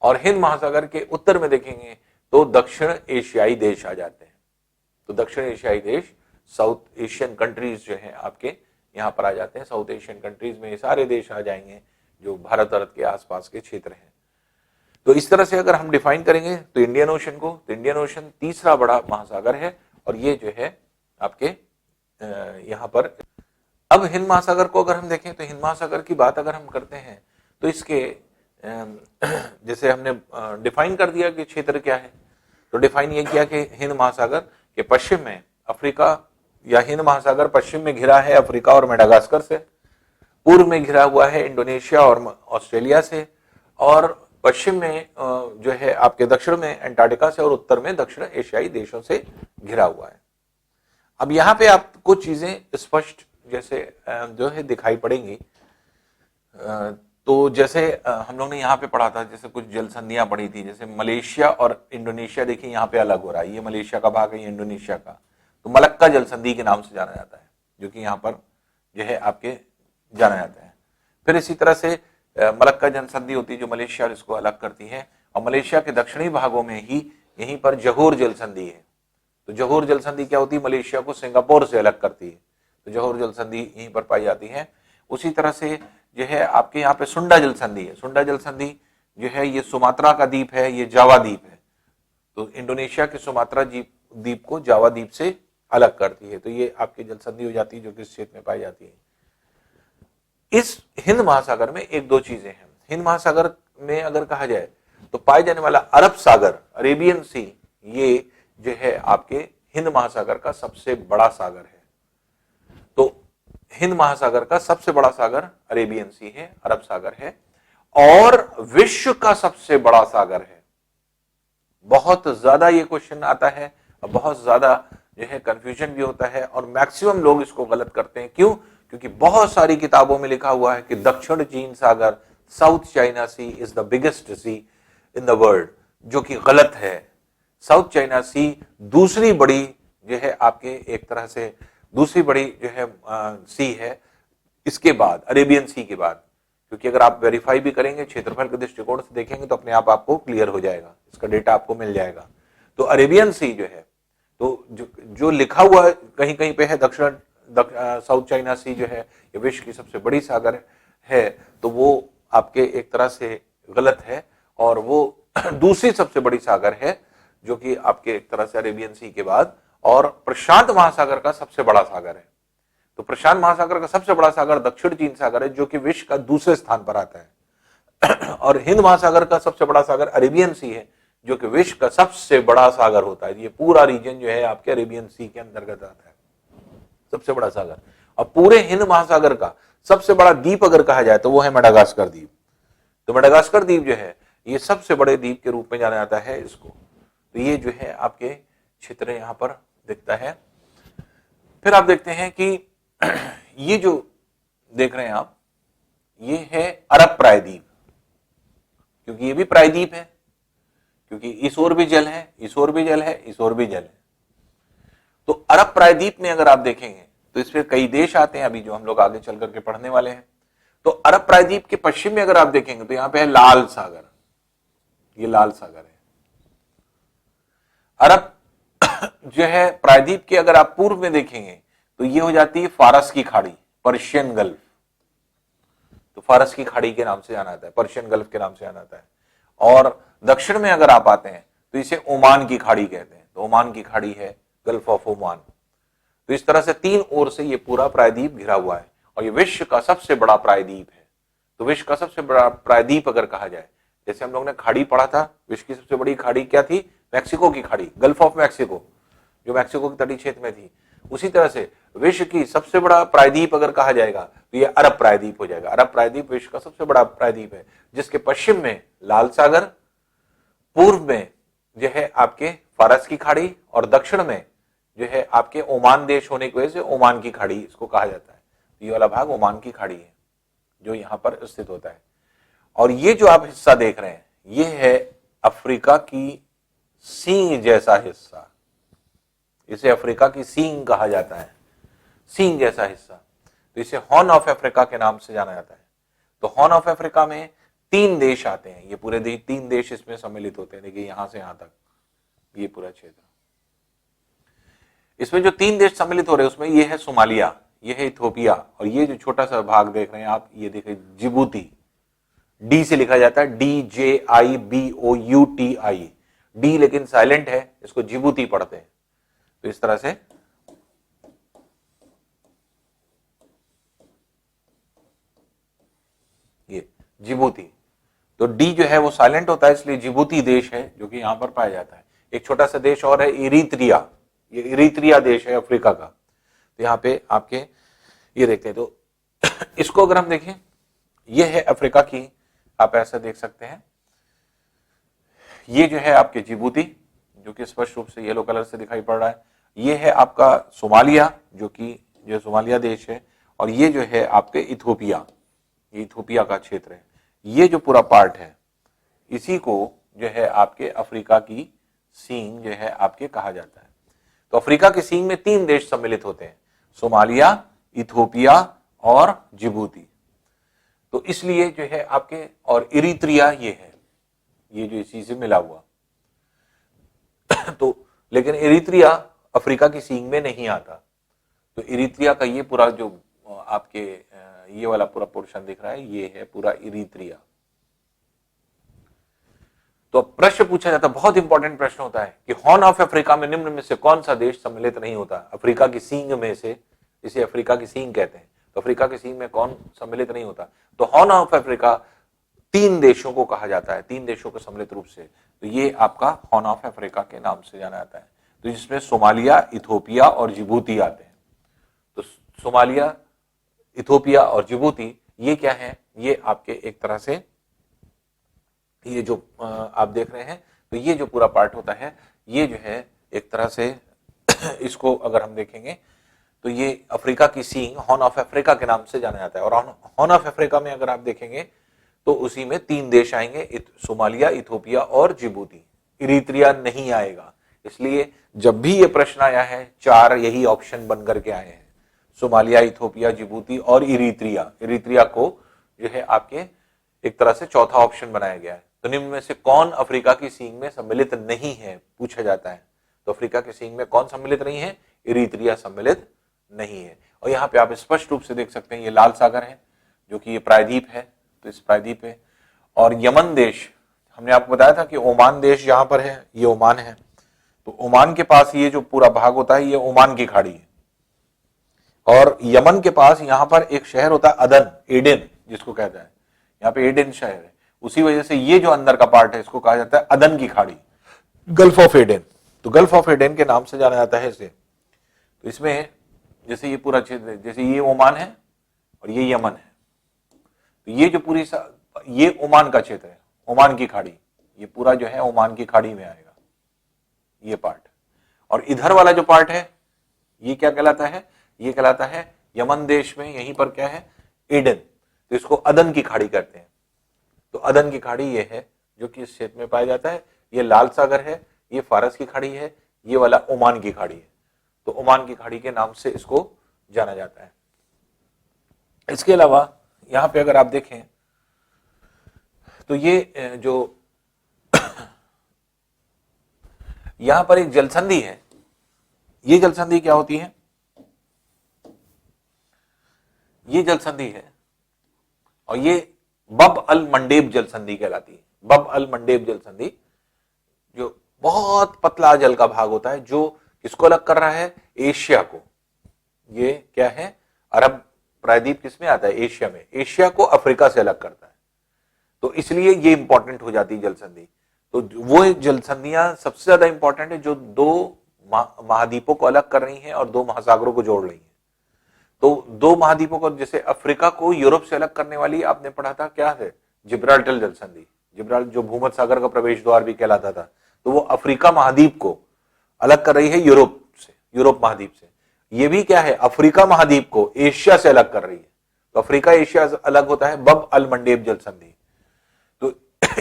और हिंद महासागर के उत्तर में देखेंगे तो दक्षिण एशियाई देश आ जाते हैं। तो दक्षिण एशियाई देश, साउथ एशियन कंट्रीज जो हैं आपके यहाँ पर आ जाते हैं। साउथ एशियन कंट्रीज में ये सारे देश आ जाएंगे जो भारत अर्थ के आसपास के क्षेत्र हैं। तो इस तरह से अगर हम डिफाइन करेंगे तो इंडियन ओशन को, तो इंडियन ओशन तीसरा बड़ा महासागर है, और ये जो है आपके यहाँ पर अब हिंद महासागर को अगर हम देखें तो हिंद महासागर की बात अगर हम करते हैं तो इसके जैसे हमने डिफाइन कर दिया कि क्षेत्र क्या है, तो डिफाइन ये किया कि हिंद महासागर के पश्चिम में अफ्रीका, या हिंद महासागर पश्चिम में घिरा है अफ्रीका और मेडागास्कर से, पूर्व में घिरा हुआ है इंडोनेशिया और ऑस्ट्रेलिया से, और पश्चिम में जो है आपके दक्षिण में एंटार्क्टिका से, और उत्तर में दक्षिण एशियाई देशों से घिरा हुआ है। अब यहाँ पे आपको चीजें स्पष्ट जैसे जो है दिखाई पड़ेंगी। तो जैसे हम लोग ने यहाँ पे पढ़ा था, जैसे कुछ जल संधियां पड़ी थी, जैसे मलेशिया और इंडोनेशिया, देखिए यहाँ पे अलग हो रहा है, ये मलेशिया का भाग है, ये इंडोनेशिया का, तो मलक्का जल संधि के नाम से जाना जाता है, जो कि यहाँ पर जो है आपके जाना जाता है। फिर इसी तरह से मलक्का जल संधि होती है जो मलेशिया और इसको अलग करती है, और मलेशिया के दक्षिणी भागों में ही यहीं पर जोहोर जल संधि है। तो जोहोर जल संधि क्या होती है, मलेशिया को सिंगापुर से अलग करती है, तो जोहोर जल संधि यहीं पर पाई जाती है। उसी तरह से जो है आपके यहाँ पे सुंडा जल संधि है, सुंडा जल संधि जो है ये सुमात्रा का द्वीप है, ये जावा द्वीप है, तो इंडोनेशिया के सुमात्रा द्वीप को जावा द्वीप से अलग करती है, तो ये आपकी जल संधि हो जाती है जो कि इस क्षेत्र में पाई जाती है। इस हिंद महासागर में एक दो चीजें हैं। हिंद महासागर में अगर कहा जाए तो पाए जाने वाला अरब सागर, अरेबियन सी, ये जो है आपके हिंद महासागर का सबसे बड़ा सागर है। तो हिंद महासागर का सबसे बड़ा सागर अरेबियन सी है, अरब सागर है, और विश्व का सबसे बड़ा सागर है। बहुत ज्यादा ये क्वेश्चन आता है और बहुत ज्यादा जो है कंफ्यूजन भी होता है, और मैक्सिमम लोग इसको गलत करते हैं। क्यों? क्योंकि बहुत सारी किताबों में लिखा हुआ है कि दक्षिण चीन सागर, South China sea is the biggest sea in the world, जो कि गलत है। साउथ चाइना सी दूसरी बड़ी जो है आपके एक तरह से दूसरी बड़ी जो है सी है इसके बाद, अरेबियन सी के बाद, क्योंकि अगर आप वेरीफाई भी करेंगे क्षेत्रफल के दृष्टिकोण से देखेंगे तो अपने आप आपको क्लियर हो जाएगा, इसका डेटा आपको मिल जाएगा। तो अरेबियन सी जो है, तो जो लिखा हुआ कहीं कहीं पे है दक्षिण साउथ चाइना सी जो है ये विश्व की सबसे बड़ी सागर है, तो वो आपके एक तरह से गलत है, और वो दूसरी सबसे बड़ी सागर है जो कि आपके एक तरह से अरेबियन सी के बाद, और प्रशांत महासागर का सबसे बड़ा सागर है। तो प्रशांत महासागर का सबसे बड़ा सागर दक्षिण चीन सागर है, जो कि विश्व का दूसरे स्थान पर आता है। और हिंद महासागर का सबसे बड़ा सागर अरेबियन सी है, जो कि विश्व का सबसे बड़ा सागर होता है। ये पूरा रीजन जो है आपके अरेबियन सी के अंतर्गत आता है, सबसे बड़ा सागर। और पूरे हिंद महासागर का सबसे बड़ा द्वीप अगर कहा जाए तो वो है मेडागास्कर द्वीप। तो मेडागास्कर द्वीप जो है ये सबसे बड़े द्वीप के रूप में जाना जाता है इसको। तो ये जो है आपके क्षेत्र यहां पर दिखता है। फिर आप देखते हैं कि ये जो देख रहे हैं आप, ये है अरब प्रायद्वीप, क्योंकि ये भी प्रायद्वीप है, क्योंकि इस ओर भी जल है, इस ओर भी जल है, इस ओर भी जल है। तो अरब प्रायद्वीप में अगर आप देखेंगे तो इसमें कई देश आते हैं, अभी जो हम लोग आगे चल करके पढ़ने वाले हैं। तो अरब प्रायद्वीप के पश्चिम में अगर आप देखेंगे तो यहां पे है लाल सागर, ये लाल सागर है। अरब जो है प्रायद्वीप के अगर आप पूर्व में देखेंगे तो ये हो जाती है फारस की खाड़ी, पर्शियन गल्फ। तो फारस की खाड़ी के नाम से जाना जाता है, पर्शियन गल्फ के नाम से जाना जाता है। और दक्षिण में अगर आप आते हैं तो इसे ओमान की खाड़ी कहते हैं, तो ओमान की खाड़ी है, गल्फ ऑफ ओमान। तो इस तरह से तीन ओर से ये पूरा प्रायद्वीप घिरा हुआ है, और ये विश्व का सबसे बड़ा प्रायद्वीप है। तो विश्व का सबसे बड़ा प्रायद्वीप अगर कहा जाए, जैसे हम लोग ने खाड़ी पढ़ा था, विश्व की सबसे बड़ी खाड़ी क्या थी, मैक्सिको की खाड़ी, गल्फ ऑफ मैक्सिको, जो मैक्सिको के तटीय क्षेत्र में थी। उसी तरह से विश्व की सबसे बड़ा प्रायद्वीप अगर कहा जाएगा तो ये अरब प्रायद्वीप हो जाएगा। अरब प्रायद्वीप विश्व का सबसे बड़ा प्रायद्वीप है, जिसके पश्चिम में लाल सागर, पूर्व में जो है आपके फारस की खाड़ी, और दक्षिण में जो है आपके ओमान देश होने की वजह से ओमान की खाड़ी इसको कहा जाता है। ये वाला भाग ओमान की खाड़ी है जो यहां पर स्थित होता है। और ये जो आप हिस्सा देख रहे हैं ये है अफ्रीका की सींग जैसा हिस्सा, इसे अफ्रीका की सींग कहा जाता है, सींग जैसा हिस्सा। तो इसे हॉर्न ऑफ अफ्रीका के नाम से जाना जाता है। तो हॉर्न ऑफ अफ्रीका में तीन देश आते हैं, ये पूरे तीन देश इसमें सम्मिलित होते हैं। देखिए यहां से यहां तक ये पूरा क्षेत्र, इसमें जो तीन देश सम्मिलित हो रहे हैं उसमें ये है सोमालिया, ये है इथोपिया, और ये जो छोटा सा भाग देख रहे हैं आप, ये देखिए जिबूती, डी से लिखा जाता है, DJIBOUTI, डी लेकिन साइलेंट है, इसको जिबूती पढ़ते हैं। तो इस तरह से जिबूती। तो डी जो है वो साइलेंट होता है, इसलिए जिबूती देश है जो कि यहां पर पाया जाता है। एक छोटा सा देश और है इरीत्रिया, ये इरीत्रिया देश है अफ्रीका का। तो यहाँ पे आपके ये देखते हैं, तो इसको अगर हम देखें, ये है अफ्रीका की, आप ऐसा देख सकते हैं, ये जो है आपके जिबूती जो कि स्पष्ट रूप से येलो कलर से दिखाई पड़ रहा है, ये है आपका सोमालिया जो कि जो सोमालिया देश है, और ये जो है आपके इथोपिया, ये इथोपिया का क्षेत्र है। ये जो पूरा पार्ट है इसी को जो है आपके अफ्रीका की सींग जो है आपके कहा जाता है। तो अफ्रीका की सींग में 3 देश सम्मिलित होते हैं, सोमालिया, इथोपिया और जिबूती। तो इसलिए जो है आपके, और इरीत्रिया ये है, ये जो इसी से मिला हुआ तो लेकिन इरीत्रिया अफ्रीका की सींग में नहीं आता। तो इरीत्रिया का ये पूरा जो आपके ये वाला पूरा पोर्शन दिख रहा है, ये है पूरा इरीत्रिया। तो प्रश्न पूछा जाता है, बहुत इंपॉर्टेंट प्रश्न होता है कि हॉर्न ऑफ अफ्रीका में निम्न में से कौन सा देश सम्मिलित नहीं होता? अफ्रीका की सींग में से, इसे अफ्रीका की सींग कहते हैं, तो अफ्रीका की सींग में कौन सम्मिलित नहीं होता? तो हॉर्न ऑफ अफ्रीका 3 देशों को कहा जाता है, 3 देशों को सम्मिलित रूप से। तो ये आपका हॉर्न ऑफ अफ्रीका के नाम से जाना जाता है। तो जिसमें सोमालिया, इथोपिया और जिबूती आते हैं। तो सोमालिया, इथोपिया और जिबूती ये क्या है? ये आपके एक तरह से ये जो आप देख रहे हैं, तो ये जो पूरा पार्ट होता है, ये जो है एक तरह से इसको अगर हम देखेंगे तो ये अफ्रीका की सींग हॉर्न ऑफ अफ्रीका के नाम से जाना जाता है। और हॉर्न ऑफ अफ्रीका में अगर आप देखेंगे तो उसी में 3 देश आएंगे, सोमालिया, इथोपिया और जिबूती। इरीत्रिया नहीं आएगा। इसलिए जब भी ये प्रश्न आया है 4 यही ऑप्शन बन करके आए हैं, सोमालिया, इथोपिया, जिबूती और इरीत्रिया। इरीत्रिया को जो है आपके एक तरह से चौथा ऑप्शन बनाया गया है। तो निम्न में से कौन अफ्रीका की सींग में सम्मिलित नहीं है, पूछा जाता है। तो अफ्रीका की सींग में कौन सम्मिलित नहीं है? इरीत्रिया सम्मिलित नहीं है। और यहाँ पे आप स्पष्ट रूप से देख सकते हैं, ये लाल सागर है जो कि ये प्रायद्वीप है, तो इस प्रायद्वीप पे, और यमन देश, हमने आपको बताया था कि ओमान देश यहाँ पर है, ये ओमान है। तो ओमान के पास ये जो पूरा भाग होता है, ये ओमान की खाड़ी है। और यमन के पास यहाँ पर एक शहर होता है अदन, एडेन जिसको कहता है, यहाँ पे एडेन शहर है। उसी वजह से ये जो अंदर का पार्ट है इसको कहा जाता है अदन की खाड़ी, गल्फ ऑफ एडेन। तो गल्फ ऑफ एडेन के नाम से जाना जाता है इसे। तो इसमें जैसे ये पूरा क्षेत्र, जैसे ये ओमान है और ये यमन है, तो ये जो पूरी ये ओमान का क्षेत्र है, ओमान की खाड़ी, ये पूरा जो है ओमान की खाड़ी में आएगा ये पार्ट। और इधर वाला जो पार्ट है ये क्या कहलाता है? ये कहलाता है यमन देश में, यहीं पर क्या है? एडन। तो इसको अदन की खाड़ी कहते हैं। तो अदन की खाड़ी ये है जो कि इस क्षेत्र में पाया जाता है। ये लाल सागर है, ये फारस की खाड़ी है, ये वाला ओमान की खाड़ी है। तो ओमान की खाड़ी के नाम से इसको जाना जाता है। इसके अलावा यहां पे अगर आप देखें तो ये जो यहां पर एक जलसंधि है, ये जलसंधि क्या होती है? ये जलसंधि है और ये बब अल मंडेब जलसंधि कहलाती है। बब अल मंडेब जलसंधि जो बहुत पतला जल का भाग होता है, जो किसको अलग कर रहा है? एशिया को। ये क्या है? अरब प्रायद्वीप किसमें आता है? एशिया में। एशिया को अफ्रीका से अलग करता है। तो इसलिए ये इंपॉर्टेंट हो जाती है जलसंधि। तो वो जलसंधियां सबसे ज्यादा इंपॉर्टेंट है जो 2 महाद्वीपों को अलग कर रही हैं और 2 महासागरों को जोड़ रही हैं। तो 2 महाद्वीपों को, जैसे अफ्रीका को यूरोप से अलग करने वाली आपने पढ़ा था क्या है? जिब्राल्टर जलसंधि। जिब्राल्टर जो भूमध्य सागर का प्रवेश द्वार भी कहलाता था, तो वो अफ्रीका महाद्वीप को अलग कर रही है यूरोप से, यूरोप महाद्वीप से। ये भी क्या है? अफ्रीका महाद्वीप को एशिया से अलग कर रही है। तो अफ्रीका एशिया से अलग होता है बब अल मंडेब जलसंधि। तो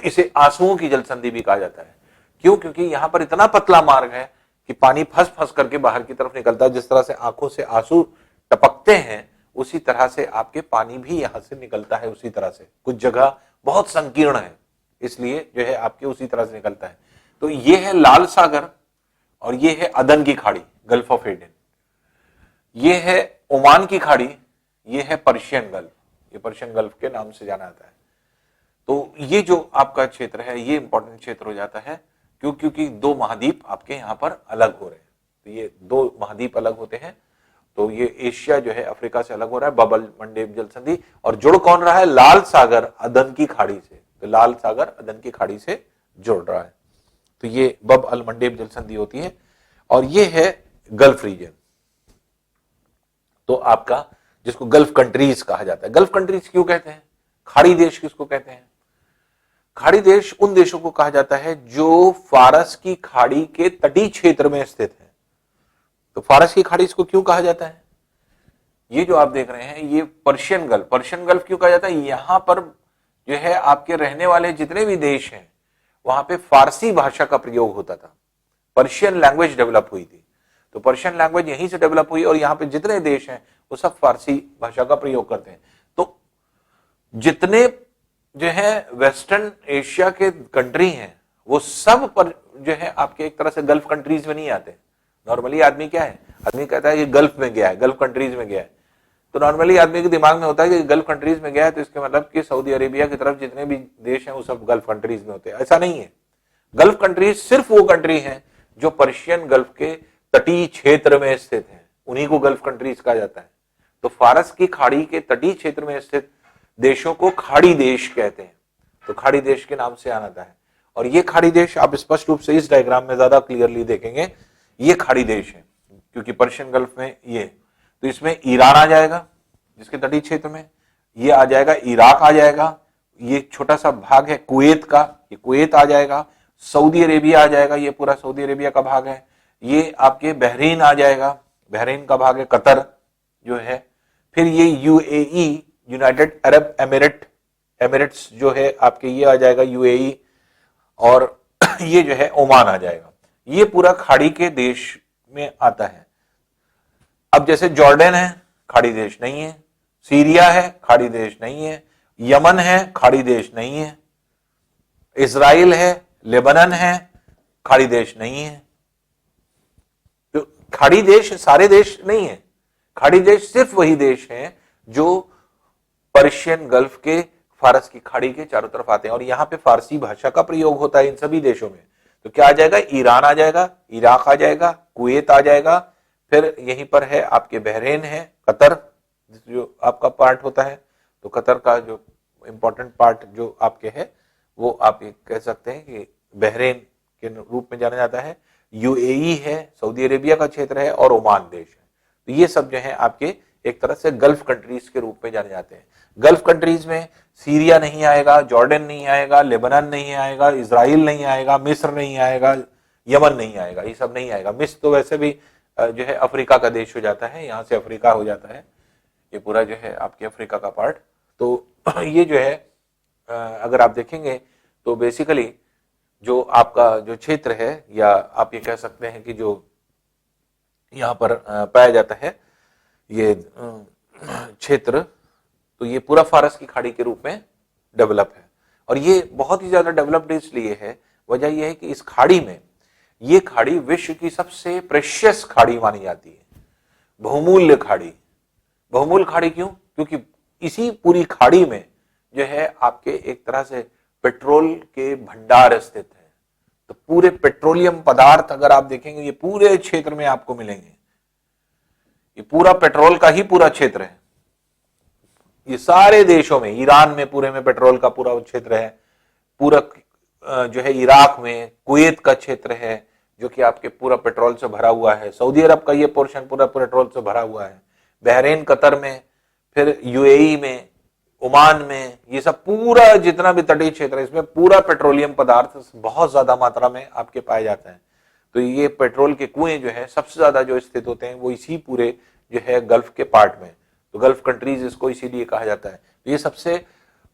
इसे आंसुओं की जलसंधि भी कहा जाता है। क्यों? क्योंकि यहां पर इतना पतला मार्ग है कि पानी फंस फंस करके बाहर की तरफ निकलता है। जिस तरह से आंखों से आंसू टपकते हैं उसी तरह से आपके पानी भी यहां से निकलता है। उसी तरह से कुछ जगह बहुत संकीर्ण है, इसलिए जो है आपके उसी तरह से निकलता है। तो ये है लाल सागर और ये है अदन की खाड़ी, गल्फ ऑफ एडन। ये है ओमान की खाड़ी, ये है पर्शियन गल्फ। ये पर्शियन गल्फ के नाम से जाना जाता है। तो ये जो आपका क्षेत्र है ये इंपॉर्टेंट क्षेत्र हो जाता है। क्योंकि 2 महाद्वीप आपके यहां पर अलग हो रहे हैं। तो ये 2 महाद्वीप अलग होते हैं तो ये एशिया जो है अफ्रीका से अलग हो रहा है, बब अल मंडेब जल संधि। और जुड़ कौन रहा है? लाल सागर अदन की खाड़ी से, तो लाल सागर अदन की खाड़ी से जुड़ रहा है, तो ये बब अल मंडेब जल संधि होती है। और ये है गल्फ रीजन, तो आपका जिसको गल्फ कंट्रीज कहा जाता है। गल्फ कंट्रीज क्यों कहते हैं? खाड़ी देश किसको कहते हैं? खाड़ी देश उन देशों को कहा जाता है जो फारस की खाड़ी के तटीय क्षेत्र में स्थित है। तो फारस की खाड़ी इसको क्यों कहा जाता है? ये जो आप देख रहे हैं ये पर्शियन गल्फ, पर्शियन गल्फ क्यों कहा जाता है? यहां पर जो है आपके रहने वाले जितने भी देश हैं वहां पे फारसी भाषा का प्रयोग होता था, पर्शियन लैंग्वेज डेवलप हुई थी, तो पर्शियन लैंग्वेज यहीं से डेवलप हुई और यहां पे जितने देश हैं वो सब फारसी भाषा का प्रयोग करते हैं। तो जितने जो है वेस्टर्न एशिया के कंट्री हैं वो सब पर जो है आपके एक तरह से गल्फ कंट्रीज में नहीं आते। नॉर्मली आदमी क्या है, आदमी कहता है कि गल्फ में गया है, गल्फ कंट्रीज में गया है, तो नॉर्मली आदमी के दिमाग में होता है कि गल्फ कंट्रीज में गया है तो इसके मतलब कि सऊदी अरेबिया की तरफ जितने भी देश हैं वो सब गल्फ कंट्रीज में होते हैं। ऐसा नहीं है। गल्फ कंट्रीज सिर्फ वो कंट्री हैं जो पर्शियन गल्फ के तटीय क्षेत्र में स्थित हैं, उन्हीं को गल्फ कंट्रीज कहा जाता है। तो फारस की खाड़ी के तटीय क्षेत्र में स्थित देशों को खाड़ी देश कहते हैं, तो खाड़ी देश के नाम से आना था है। और ये खाड़ी देश आप स्पष्ट रूप से इस डायग्राम में ज्यादा क्लियरली देखेंगे, ये खाड़ी देश है क्योंकि पर्शियन गल्फ में ये, तो इसमें ईरान आ जाएगा जिसके तटीय क्षेत्र में, ये आ जाएगा इराक आ जाएगा, ये छोटा सा भाग है कुवैत का, ये कुवैत आ जाएगा, सऊदी अरेबिया आ जाएगा, ये पूरा सऊदी अरेबिया का भाग है, ये आपके बहरीन आ जाएगा, बहरीन का भाग है, कतर जो है, फिर ये यूएई यूनाइटेड अरब एमिरेट्स जो है आपके ये आ जाएगा यूएई, और ये जो है ओमान आ जाएगा। ये पूरा खाड़ी के देश में आता है। अब जैसे जॉर्डन है, खाड़ी देश नहीं है, सीरिया है, खाड़ी देश नहीं है, यमन है, खाड़ी देश नहीं है, इजराइल है, लेबनान है, खाड़ी देश नहीं है। तो खाड़ी देश सारे देश नहीं है, खाड़ी देश सिर्फ वही देश हैं जो पर्शियन गल्फ के फारस की खाड़ी के चारों तरफ आते हैं, और यहां पे फारसी भाषा का प्रयोग होता है इन सभी देशों में। तो क्या आ जाएगा? ईरान आ जाएगा, इराक आ जाएगा, कुवैत आ जाएगा, फिर यहीं पर है आपके बहरीन है, कतर जो आपका पार्ट होता है, तो कतर का जो इंपॉर्टेंट पार्ट जो आपके है वो आप ये कह सकते हैं कि बहरीन के रूप में जाना जाता है, यूएई है, सऊदी अरेबिया का क्षेत्र है, और ओमान देश है। तो ये सब जो है आपके एक तरह से गल्फ कंट्रीज के रूप में जाने जाते हैं। गल्फ कंट्रीज में सीरिया नहीं आएगा, जॉर्डन नहीं आएगा, लेबनान नहीं आएगा, इजराइल नहीं आएगा, मिस्र नहीं आएगा, यमन नहीं आएगा, ये सब नहीं आएगा। मिस्र तो वैसे भी जो है अफ्रीका का देश हो जाता है, यहां से अफ्रीका हो जाता है, ये पूरा जो है आपके अफ्रीका का पार्ट। तो ये जो है अगर आप देखेंगे तो बेसिकली जो आपका जो क्षेत्र है, या आप ये कह सकते हैं कि जो यहां पर पाया जाता है ये क्षेत्र, तो ये पूरा फारस की खाड़ी के रूप में डेवलप है। और ये बहुत ही ज्यादा डेवलप्ड इसलिए है, वजह यह है कि इस खाड़ी में, ये खाड़ी विश्व की सबसे प्रेशियस खाड़ी मानी जाती है, बहुमूल्य खाड़ी। बहुमूल्य खाड़ी क्यों? क्योंकि इसी पूरी खाड़ी में जो है आपके एक तरह से पेट्रोल के भंडार स्थित है। तो पूरे पेट्रोलियम पदार्थ अगर आप देखेंगे ये पूरे क्षेत्र में आपको मिलेंगे, ये पूरा पेट्रोल का ही पूरा क्षेत्र है। ये सारे देशों में, ईरान में पूरे में पेट्रोल का पूरा क्षेत्र है, पूरा जो है इराक में कुवैत का क्षेत्र है जो कि आपके पूरा पेट्रोल से भरा हुआ है, सऊदी अरब का ये पोर्शन पूरा पेट्रोल से भरा हुआ है, बहरीन कतर में, फिर यूएई में, ओमान में, ये सब पूरा जितना भी तटीय क्षेत्र है इसमें पूरा पेट्रोलियम पदार्थ बहुत ज्यादा मात्रा में आपके पाए जाते हैं। तो ये पेट्रोल के कुएं जो है सबसे ज्यादा जो स्थित होते हैं वो इसी पूरे जो है गल्फ के पार्ट में, तो गल्फ कंट्रीज इसको इसीलिए कहा जाता है। तो ये सबसे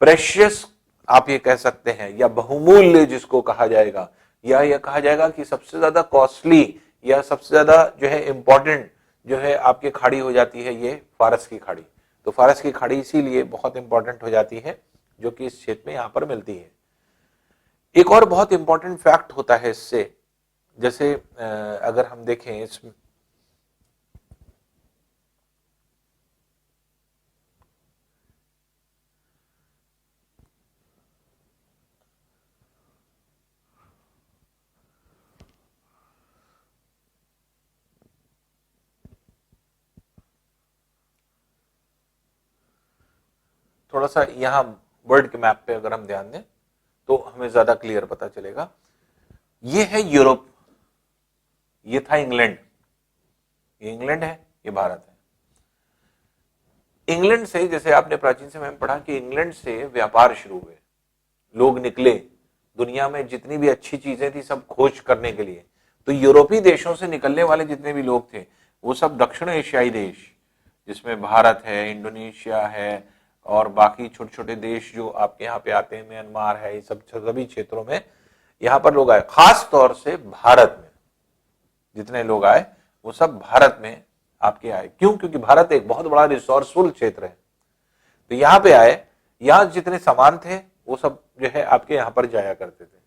प्रेशियस आप ये कह सकते हैं, या बहुमूल्य जिसको कहा जाएगा, या यह कहा जाएगा कि सबसे ज्यादा कॉस्टली या सबसे ज्यादा जो है इंपॉर्टेंट जो है आपकी खाड़ी हो जाती है ये फारस की खाड़ी। तो फारस की खाड़ी इसीलिए बहुत इंपॉर्टेंट हो जाती है जो कि इस क्षेत्र में यहां पर मिलती है। एक और बहुत इंपॉर्टेंट फैक्ट होता है इससे, जैसे अगर हम देखें इसमें, थोड़ा सा यहाँ वर्ल्ड के मैप पे अगर हम ध्यान दें तो हमें ज्यादा क्लियर पता चलेगा। ये है यूरोप, ये था इंग्लैंड, ये इंग्लैंड है, ये भारत है। इंग्लैंड से, जैसे आपने प्राचीन समय में पढ़ा कि इंग्लैंड से व्यापार शुरू हुए, लोग निकले दुनिया में जितनी भी अच्छी चीजें थी सब खोज करने के लिए। तो यूरोपीय देशों से निकलने वाले जितने भी लोग थे वो सब दक्षिण एशियाई देश, जिसमें भारत है, इंडोनेशिया है और बाकी छोटे छोटे देश जो आपके यहाँ पे आते हैं, म्यांमार है, ये सब सभी क्षेत्रों में यहाँ पर लोग आए। खास तौर से भारत में जितने लोग आए वो सब भारत में आपके आए। क्यों? क्योंकि भारत एक बहुत बड़ा रिसोर्सफुल क्षेत्र है। तो यहाँ पे आए, यहाँ जितने सामान थे वो सब जो है आपके यहाँ पर जाया करते थे।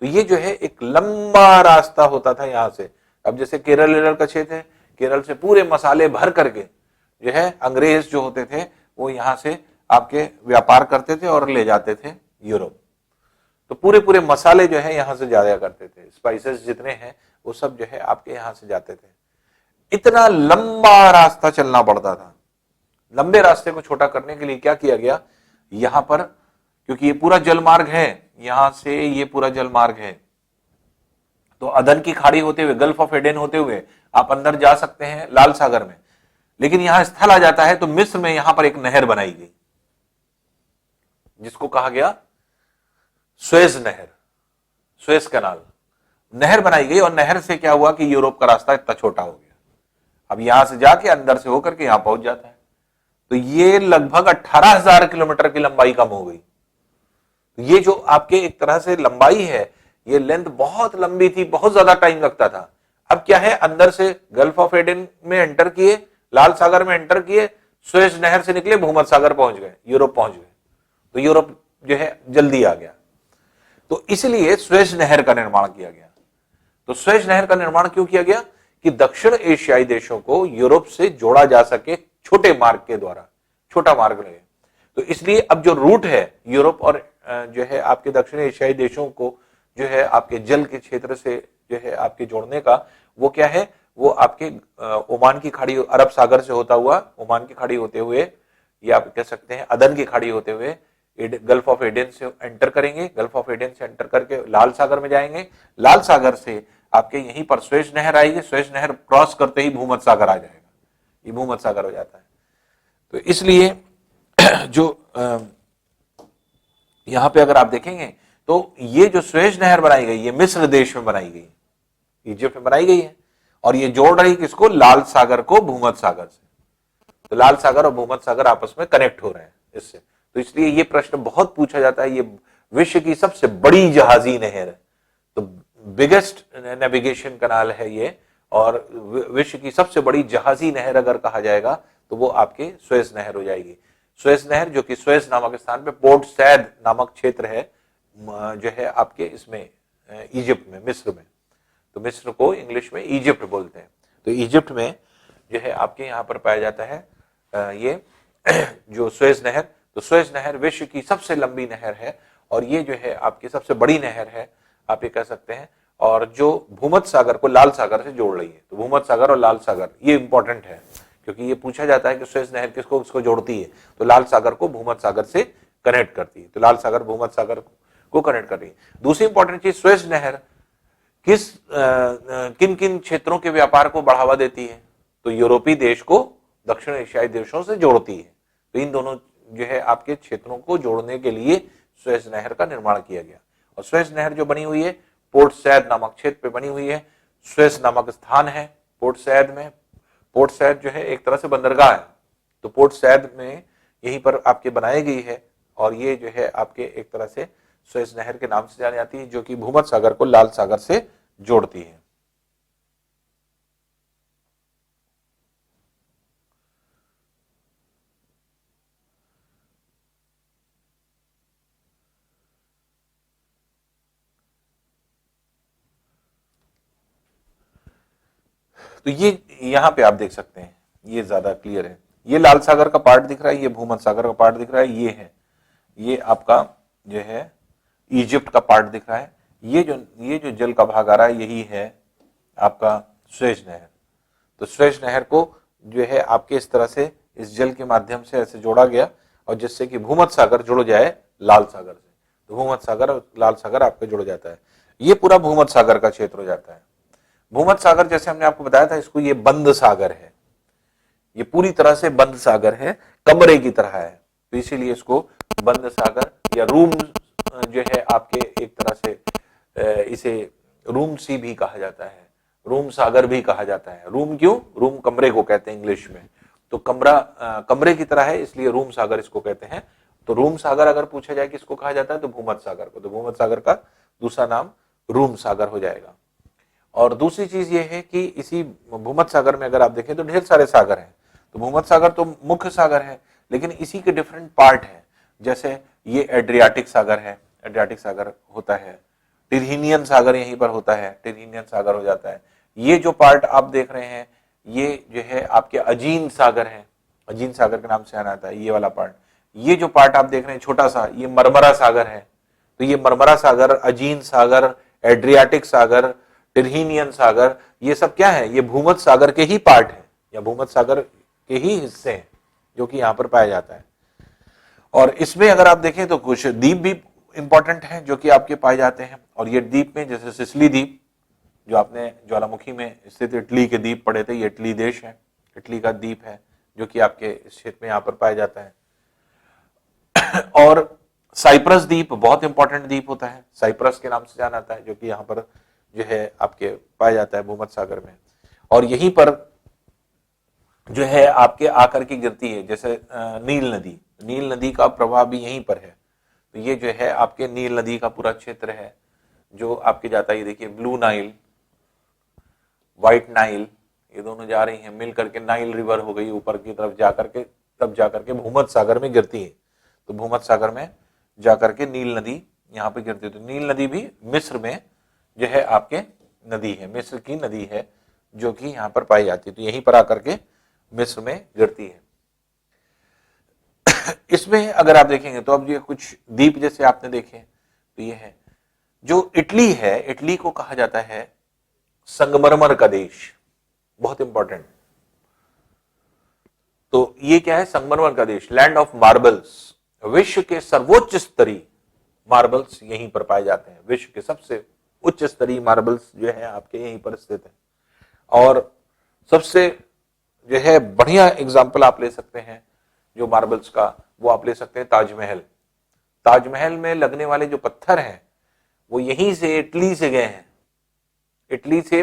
तो ये जो है एक लंबा रास्ता होता था यहाँ से। अब जैसे केरल का क्षेत्र है, केरल से पूरे मसाले भर करके जो है अंग्रेज जो होते थे वो यहाँ से आपके व्यापार करते थे और ले जाते थे यूरोप। तो पूरे पूरे मसाले जो है यहाँ से जाया करते थे, स्पाइसेस जितने हैं वो सब जो है आपके यहाँ से जाते थे। इतना लंबा रास्ता चलना पड़ता था। लंबे रास्ते को छोटा करने के लिए क्या किया गया, यहां पर क्योंकि ये पूरा जलमार्ग है, यहां से ये पूरा जलमार्ग है, तो अदन की खाड़ी होते हुए, गल्फ ऑफ एडेन होते हुए आप अंदर जा सकते हैं लाल सागर में। लेकिन यहां स्थल आ जाता है तो मिस्र में यहां पर एक नहर बनाई गई जिसको कहा गया सुएज नहर, सुएज कैनाल। नहर बनाई गई और नहर से क्या हुआ कि यूरोप का रास्ता इतना छोटा हो गया। अब यहां से जाके अंदर से होकर के यहां पहुंच जाता है। तो ये लगभग 18,000 किलोमीटर की लंबाई कम हो गई। तो ये जो आपके एक तरह से लंबाई है, ये लेंथ बहुत लंबी थी, बहुत ज्यादा टाइम लगता था। अब क्या है, अंदर से गल्फ ऑफ एडेन में एंटर किए, लाल सागर में एंटर किए, सुएज नहर से निकले, भूमध्य सागर पहुंच गए, यूरोप पहुंच गए। तो यूरोप जो है जल्दी आ गया। तो इसलिए सुएज नहर का निर्माण किया गया। तो सुएज नहर का निर्माण क्यों किया गया कि दक्षिण एशियाई देशों को यूरोप से जोड़ा जा सके छोटे मार्ग के द्वारा, छोटा मार्ग रहे। तो इसलिए अब जो रूट है यूरोप और जो है आपके दक्षिण एशियाई देशों को जो है आपके जल के क्षेत्र से जो है आपके जोड़ने का, वो क्या है, वो आपके ओमान की खाड़ी, अरब सागर से होता हुआ ओमान की खाड़ी होते हुए, या आप कह सकते हैं अदन की खाड़ी होते हुए गल्फ ऑफ एडेन से एंटर करेंगे। गल्फ ऑफ एडेन से एंटर करके लाल सागर में जाएंगे। लाल सागर से आपके यहीं पर सुएज नहर आएगी। सुएज नहर क्रॉस करते ही भूमध्य सागर आ जाएगा, ये भूमध्य सागर हो जाता है। तो इसलिए जो यहां पे अगर आप देखेंगे तो ये जो सुएज नहर बनाई गई, ये मिस्र देश में बनाई गई, इजिप्ट में बनाई गई है, और ये जोड़ रही किसको, लाल सागर को भूमध्य सागर से। तो लाल सागर और भूमध्य सागर आपस में कनेक्ट हो रहे हैं इससे। तो इसलिए ये प्रश्न बहुत पूछा जाता है, ये विश्व की सबसे बड़ी जहाजी नहर है, तो बिगेस्ट नेविगेशन कैनाल है ये, और विश्व की सबसे बड़ी जहाजी नहर अगर कहा जाएगा तो वो आपके सुएज नहर हो जाएगी। सुएज नहर जो कि सुएज नामक स्थान पे पोर्ट सैद नामक क्षेत्र है जो है आपके इसमें इजिप्ट में, मिस्र में। तो मिस्र को इंग्लिश में इजिप्ट बोलते हैं। तो इजिप्ट में जो है आपके यहाँ पर पाया जाता है ये जो सुएज नहर। तो सुएज नहर विश्व की सबसे लंबी नहर है और ये जो है आपकी सबसे बड़ी नहर है, आप ये कह सकते हैं, और जो भूमध्य सागर को लाल सागर से जोड़ रही है। तो भूमध्य सागर और लाल सागर ये इंपॉर्टेंट है क्योंकि ये पूछा जाता है कि सुएज नहर किसको किसको जोड़ती है। तो लाल सागर को भूमध्य सागर से कनेक्ट करती है। तो लाल सागर भूमध्य सागर को कनेक्ट कर रही है। दूसरी इंपॉर्टेंट चीज, सुएज नहर किस किन किन क्षेत्रों के व्यापार को बढ़ावा देती है, तो यूरोपीय देश को दक्षिण एशियाई देशों से जोड़ती है। तो इन दोनों जो है आपके क्षेत्रों को जोड़ने के लिए सुएज नहर का निर्माण किया गया। और सुएज नहर जो बनी हुई है पोर्ट सैद नामक क्षेत्र पे बनी हुई है। सुएज नामक स्थान है पोर्ट सैद में। पोर्ट सैद जो है एक तरह से बंदरगाह है, तो पोर्ट सैद में यहीं पर आपके बनाई गई है, और ये जो है आपके एक तरह से सुएज नहर के नाम से जानी जाती है, जो कि भूमध्य सागर को लाल सागर से जोड़ती है। तो ये यहां पे आप देख सकते हैं, ये ज्यादा क्लियर है। ये लाल सागर का पार्ट दिख रहा है, ये भूमध्य सागर का पार्ट दिख रहा है, ये है, ये आपका जो है इजिप्ट का पार्ट दिख रहा है। ये जो जल का भाग आ रहा है यही है आपका सुएज नहर। तो सुएज नहर को जो है आपके इस तरह से इस जल के माध्यम से ऐसे जोड़ा गया और जिससे कि भूमध्य सागर जुड़ जाए लाल सागर से, तो भूमध्य सागर और लाल सागर आपके जुड़ जाता है। ये पूरा भूमध्य सागर का क्षेत्र हो जाता है। भूमध्य सागर जैसे हमने आपको बताया था, इसको ये बंद सागर है, ये पूरी तरह से बंद सागर है, कमरे की तरह है, तो इसीलिए इसको बंद सागर या रूम जो है आपके एक तरह से इसे रूम सी भी कहा जाता है, रूम सागर भी कहा जाता है। रूम क्यों? रूम कमरे को कहते हैं इंग्लिश में, तो कमरा कमरे की तरह है, इसलिए रूम सागर इसको कहते हैं। तो रूम सागर अगर पूछा जाए किसको कहा जाता है, तो भूमध्य सागर को, तो भूमध्य सागर का दूसरा नाम रूम सागर हो जाएगा। और दूसरी चीज ये है कि इसी भूमध्य सागर में अगर आप देखें तो ढेर सारे सागर हैं। तो भूमध्य सागर तो मुख्य सागर है, लेकिन इसी के डिफरेंट पार्ट हैं। जैसे ये एड्रियाटिक सागर है, एड्रियाटिक सागर होता है, टिरहिनियन सागर यहीं पर होता है, टिरहिनियन सागर हो जाता है। ये जो पार्ट आप देख रहे हैं ये जो है आपके अजीन सागर है, अजीन सागर के नाम से आना आता है ये वाला पार्ट। ये जो पार्ट आप देख रहे हैं छोटा सा, ये मरमरा सागर है। तो ये मरमरा सागर, अजीन सागर, एड्रियाटिक सागर, टिरहिनियन सागर, ये सब क्या है? ये भूमध्य सागर के ही पार्ट है या भूमध्य सागर के ही हिस्से हैं जो कि यहां पर पाया जाता है। और इसमें अगर आप देखें तो कुछ द्वीप भी इंपॉर्टेंट हैं जो कि आपके पाए जाते हैं। और ये द्वीप में जैसे सिसिली द्वीप, जो आपने ज्वालामुखी में स्थित इटली के द्वीप पढ़े थे, ये इटली देश है, इटली का द्वीप है जो कि आपके क्षेत्र में यहां पर पाया जाता है। और साइप्रस द्वीप बहुत इंपॉर्टेंट द्वीप होता है, साइप्रस के नाम से जाना जाता है, जो कि यहाँ पर जो है आपके पाया जाता है भूमध्य सागर में। और यहीं पर जो है आपके आकर की गिरती है, जैसे नील नदी, नील नदी का प्रवाह भी यहीं पर है। तो ये जो है आपके नील नदी का पूरा क्षेत्र है जो आपके जाता है। ये देखिए ब्लू नाइल, व्हाइट नाइल, ये दोनों जा रही हैं मिल करके नाइल रिवर हो गई ऊपर की तरफ जाकर के, तब जाकर के भूमध्य सागर में गिरती है। तो भूमध्य सागर में जाकर के नील नदी यहाँ पे गिरती है। तो नील नदी भी मिस्र में जो है आपके नदी है, मिस्र की नदी है जो कि यहाँ पर पाई जाती है। तो यहीं पर आकर के मिस्र में गिरती है। इसमें अगर आप देखेंगे तो अब ये कुछ द्वीप जैसे आपने देखे, तो ये है जो इटली है, इटली को कहा जाता है संगमरमर का देश, बहुत इंपॉर्टेंट। तो ये क्या है? संगमरमर का देश, लैंड ऑफ मार्बल्स। विश्व के सर्वोच्च स्तरीय मार्बल्स यहीं पर पाए जाते हैं, विश्व के सबसे उच्च स्तरीय मार्बल्स जो है आपके यहीं पर स्थित है। और सबसे जो है बढ़िया एग्जाम्पल आप ले सकते हैं जो मार्बल्स का, वो आप ले सकते हैं ताजमहल। ताजमहल में लगने वाले जो पत्थर हैं वो यहीं से इटली से गए हैं, इटली से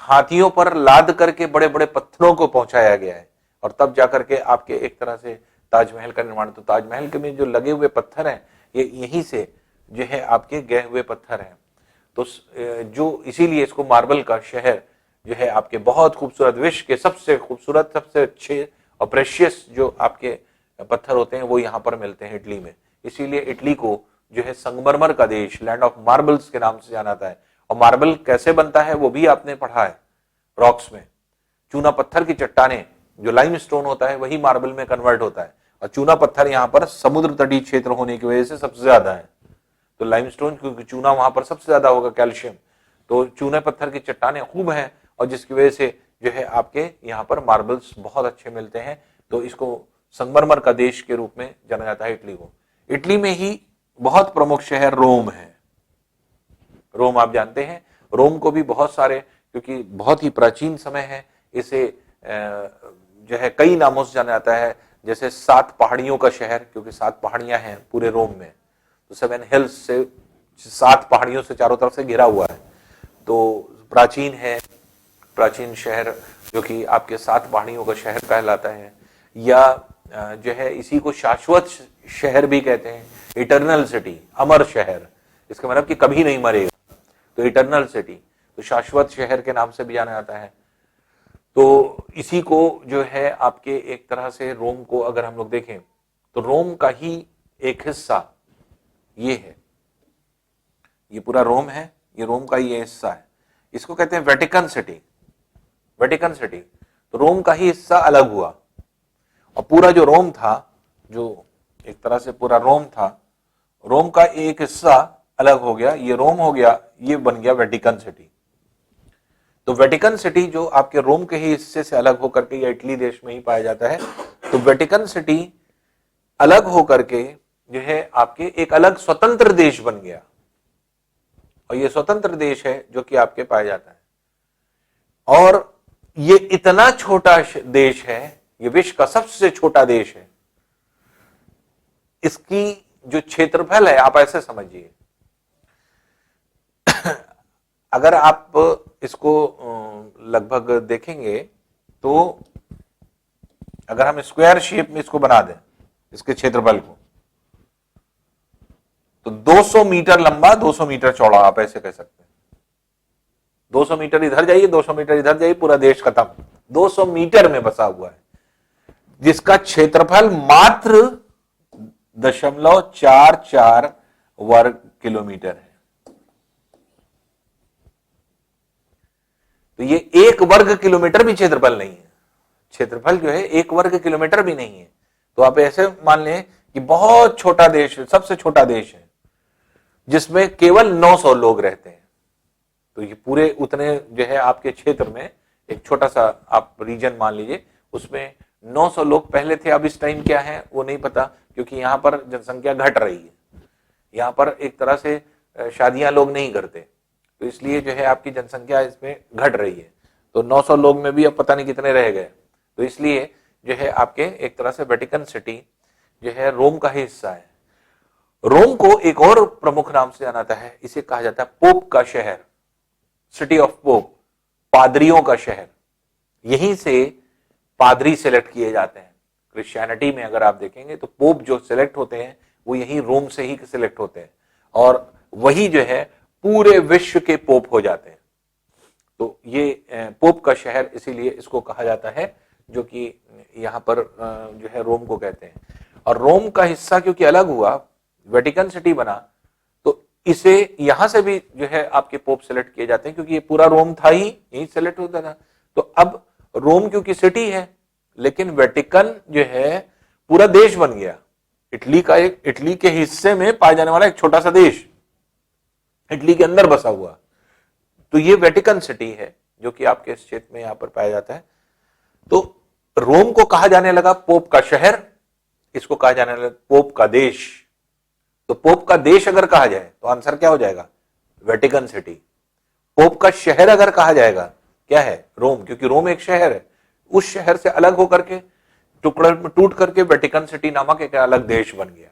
हाथियों पर लाद करके बड़े बड़े पत्थरों को पहुंचाया गया है और तब जाकर के आपके एक तरह से ताजमहल का निर्माण। तो ताजमहल के में जो लगे हुए पत्थर हैं ये यहीं से जो है आपके गए हुए पत्थर हैं। तो जो इसीलिए इसको मार्बल का शहर जो है आपके बहुत खूबसूरत, विश्व के सबसे खूबसूरत, सबसे अच्छे और प्रेशियस जो आपके पत्थर होते हैं वो यहाँ पर मिलते हैं इटली में। इसीलिए इटली को जो है संगमरमर का देश, लैंड ऑफ मार्बल्स के नाम से जाना जाता है। और मार्बल कैसे बनता है वो भी आपने पढ़ा है रॉक्स में। चूना पत्थर की चट्टाने जो लाइमस्टोन होता है वही मार्बल में कन्वर्ट होता है। और चूना पत्थर यहाँ पर समुद्र तटीय क्षेत्र होने की वजह से सबसे ज्यादा है। तो लाइमस्टोन, क्योंकि चूना वहां पर सबसे ज्यादा होगा, कैल्शियम, तो चूने पत्थर की चट्टाने खूब हैं और जिसकी वजह से जो है आपके यहाँ पर मार्बल्स बहुत अच्छे मिलते हैं। तो इसको संगमरमर का देश के रूप में जाना जाता है इटली को। इटली में ही बहुत प्रमुख शहर रोम है। रोम आप जानते हैं, रोम को भी बहुत सारे, क्योंकि बहुत ही प्राचीन समय है, इसे जो है कई नामों से जाना जाता है। जैसे 7 पहाड़ियों का शहर, क्योंकि 7 पहाड़ियां हैं पूरे रोम में, तो 7 हिल्स से, 7 पहाड़ियों से चारों तरफ से घिरा हुआ है। तो प्राचीन है, प्राचीन शहर जो कि आपके 7 पहाड़ियों का शहर कहलाता है। या जो है इसी को शाश्वत शहर भी कहते हैं, इटर्नल सिटी, अमर शहर, इसका मतलब कि कभी नहीं मरेगा, तो इटर्नल सिटी, तो शाश्वत शहर के नाम से भी जाना जाता है। तो इसी को जो है आपके एक तरह से रोम को अगर हम लोग देखें तो रोम का ही एक हिस्सा ये है, ये पूरा रोम है, ये रोम का ये हिस्सा है, इसको कहते हैं वेटिकन सिटी। वेटिकन सिटी, तो रोम का ही हिस्सा अलग हुआ और पूरा जो रोम था, जो एक तरह से पूरा रोम था, रोम का एक हिस्सा अलग हो गया, ये रोम हो गया, ये बन गया वेटिकन सिटी। तो वेटिकन सिटी जो आपके रोम के ही हिस्से से अलग होकर के या इटली देश में ही पाया जाता है। तो वेटिकन सिटी अलग होकर के जो है आपके एक अलग स्वतंत्र देश बन गया, और ये स्वतंत्र देश है जो कि आपके पाया जाता है। और ये इतना छोटा देश है, ये विश्व का सबसे छोटा देश है। इसकी जो क्षेत्रफल है, आप ऐसे समझिए, अगर आप इसको लगभग देखेंगे तो अगर हम स्क्वायर शेप में इसको बना दें, इसके क्षेत्रफल को, तो 200 मीटर लंबा, 200 मीटर चौड़ा, आप ऐसे कह सकते हैं। 200 मीटर इधर जाइए, 200 मीटर इधर जाइए, पूरा देश खत्म। 200 मीटर में बसा हुआ है, जिसका क्षेत्रफल मात्र 0.44 वर्ग किलोमीटर है। तो ये 1 वर्ग किलोमीटर भी क्षेत्रफल नहीं है। क्षेत्रफल जो है 1 वर्ग किलोमीटर भी नहीं है। तो आप ऐसे मान लें कि बहुत छोटा देश है, सबसे छोटा देश है, जिसमें केवल 900 लोग रहते हैं। तो ये पूरे उतने जो है आपके क्षेत्र में एक छोटा सा आप रीजन मान लीजिए, उसमें 900 लोग पहले थे। अब इस टाइम क्या है वो नहीं पता, क्योंकि यहां पर जनसंख्या घट रही है। यहां पर एक तरह से शादियां लोग नहीं करते, तो इसलिए जो है आपकी जनसंख्या इसमें घट रही है। तो 900 लोग में भी अब पता नहीं कितने रह गए। तो इसलिए जो है आपके एक तरह से वेटिकन सिटी जो है रोम का ही हिस्सा है। रोम को एक और प्रमुख नाम से जाना जाता है, इसे कहा जाता है पोप का शहर, सिटी ऑफ पोप, पादरियों का शहर। यहीं से पादरी सिलेक्ट किए जाते हैं। क्रिश्चियनिटी में अगर आप देखेंगे तो पोप जो सिलेक्ट होते हैं वो यही रोम से ही सिलेक्ट होते हैं, और वही जो है पूरे विश्व के पोप हो जाते हैं। तो ये पोप का शहर इसीलिए इसको कहा जाता है, जो कि यहां पर जो है रोम को कहते हैं। और रोम का हिस्सा क्योंकि अलग हुआ, वेटिकन सिटी बना, तो इसे यहां से भी जो है आपके पोप सेलेक्ट किए जाते हैं, क्योंकि ये पूरा रोम था ही, यही सेलेक्ट होता था। तो अब रोम क्योंकि सिटी है, लेकिन वेटिकन जो है पूरा देश बन गया। इटली के हिस्से में पाया जाने वाला एक छोटा सा देश, इटली के अंदर बसा हुआ। तो ये वेटिकन सिटी है जो कि आपके इस क्षेत्र में यहां पर पाया जाता है। तो रोम को कहा जाने लगा पोप का शहर, इसको कहा जाने लगा पोप का देश। तो पोप का देश अगर कहा जाए तो आंसर क्या हो जाएगा? Vatican city. पोप का शहर अगर कहा जाएगा, क्या है? रोम, क्योंकि रोम एक शहर है। उस शहर से अलग होकर के टुकड़े में टूट करके वेटिकन सिटी नामक एक अलग देश बन गया।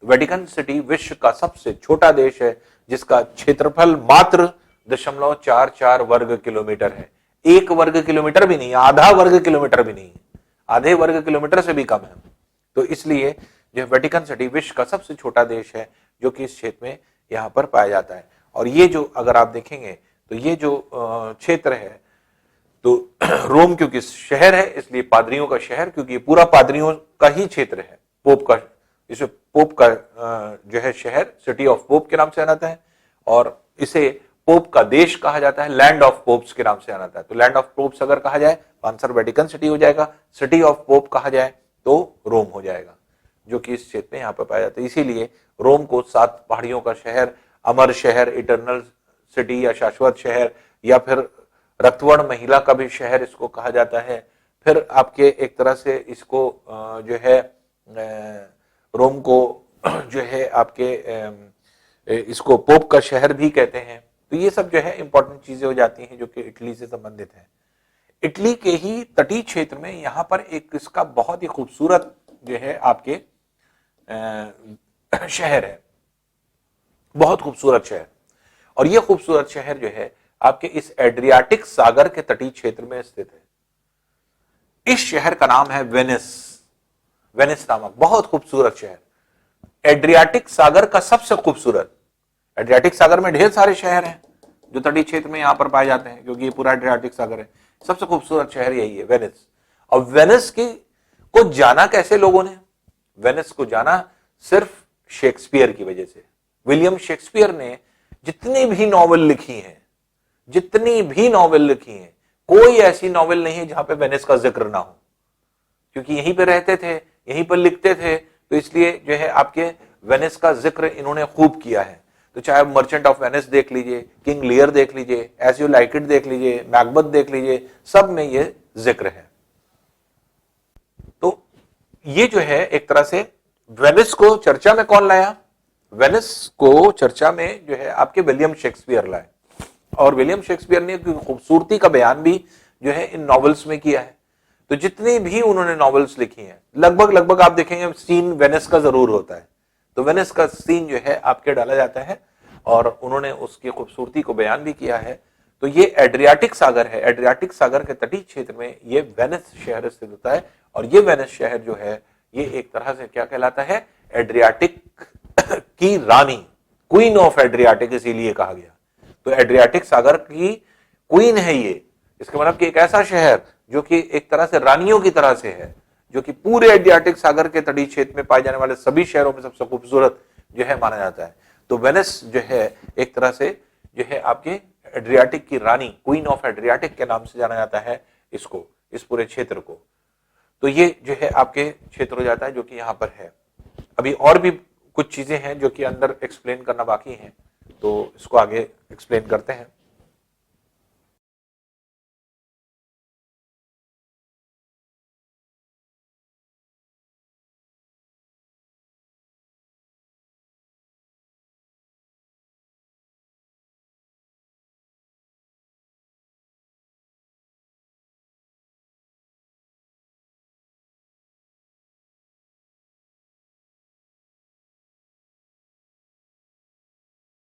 वेटिकन सिटी विश्व का सबसे छोटा देश है, जिसका क्षेत्रफल मात्र 0.44 वर्ग किलोमीटर है। 1 वर्ग किलोमीटर भी नहीं, आधा वर्ग किलोमीटर भी नहीं, आधे वर्ग किलोमीटर से भी कम है। तो इसलिए जो वेटिकन सिटी विश्व का सबसे छोटा देश है, जो कि इस क्षेत्र में यहां पर पाया जाता है। और ये जो अगर आप देखेंगे तो ये जो क्षेत्र है, तो रोम क्योंकि शहर है इसलिए पादरियों का शहर, क्योंकि ये पूरा पादरियों का ही क्षेत्र है। पोप का, इसे पोप का जो है शहर, सिटी ऑफ पोप के नाम से जाना जाता है, और इसे पोप का देश कहा जाता है, लैंड ऑफ पोप्स के नाम से जाना जाता है। तो लैंड ऑफ पोप्स अगर कहा जाए तो आंसर वेटिकन सिटी हो जाएगा, सिटी ऑफ पोप कहा जाए तो रोम हो जाएगा, जो कि इस क्षेत्र में यहां पर पाया जाता है। इसीलिए रोम को 7 पहाड़ियों का शहर, अमर शहर, इटर्नल सिटी या शाश्वत शहर, या फिर रक्तवर्ण महिला का भी शहर इसको कहा जाता है। फिर आपके एक तरह से इसको जो है रोम को जो है आपके इसको पोप का शहर भी कहते हैं। तो ये सब जो है इंपॉर्टेंट चीजें हो जाती हैं जो कि इटली से संबंधित है। इटली के ही तटीय क्षेत्र में यहां पर एक इसका बहुत ही खूबसूरत जो है आपके शहर है, बहुत खूबसूरत शहर। और ये खूबसूरत शहर जो है आपके इस एड्रियाटिक सागर के तटीय क्षेत्र में स्थित है। इस शहर का नाम है वेनिस। वेनिस नामक बहुत खूबसूरत शहर, एड्रियाटिक सागर का सबसे खूबसूरत। एड्रियाटिक सागर में ढेर सारे शहर हैं जो तटीय क्षेत्र में यहां पर पाए जाते हैं, क्योंकि ये पूरा एड्रियाटिक सागर है। सबसे खूबसूरत शहर यही है, वेनिस। और वेनिस की को जाना कैसे लोगों ने? वेनिस को जाना सिर्फ शेक्सपियर की वजह से। विलियम शेक्सपियर ने जितनी भी नॉवेल लिखी हैं, कोई ऐसी नॉवेल नहीं है जहां पे वेनिस का जिक्र ना हो, क्योंकि यहीं पे रहते थे, यहीं पर लिखते थे। तो इसलिए जो है आपके वेनिस का जिक्र इन्होंने खूब किया है। तो चाहे मर्चेंट ऑफ वेनिस देख लीजिए, किंग लियर देख लीजिए, एज यू लाइक इट देख लीजिए, मैकबेथ देख लीजिए, सब में ये जिक्र है। तो ये जो है एक तरह से वेनिस को चर्चा में कौन लाया? वेनिस को चर्चा में जो है आपके विलियम शेक्सपियर लाए, और विलियम शेक्सपियर ने खूबसूरती का बयान भी जो है इन नॉवेल्स में किया है। तो जितनी भी उन्होंने नॉवेल्स लिखी हैं, लगभग लगभग आप देखेंगे सीन वेनिस का जरूर होता है। तो वेनिस का सीन जो है आपके डाला जाता है और उन्होंने उसकी खूबसूरती को बयान भी किया है। तो ये एड्रियाटिक सागर है, एड्रियाटिक सागर के तटीय क्षेत्र में ये वेनिस शहर स्थित होता है। और ये वेनिस शहर जो है ये एक तरह से क्या कहलाता है? एड्रियाटिक की रानी, क्वीन ऑफ एड्रियाटिक इसीलिए कहा गया। तो एड्रियाटिक सागर की क्वीन है ये, इसका मतलब कि एक ऐसा शहर जो कि एक तरह से रानियों की तरह से है, जो कि पूरे एड्रियाटिक सागर के तटीय क्षेत्र में पाए जाने वाले सभी शहरों में सबसे खूबसूरत जो है माना जाता है। तो वेनिस जो है एक तरह से जो है आपके एड्रियाटिक की रानी, क्वीन ऑफ एड्रियाटिक के नाम से जाना जाता है इसको, इस पूरे क्षेत्र को। तो ये जो है आपके क्षेत्र हो जाता है जो कि यहां पर है। अभी और भी कुछ चीजें हैं जो कि अंदर एक्सप्लेन करना बाकी है, तो इसको आगे एक्सप्लेन करते हैं।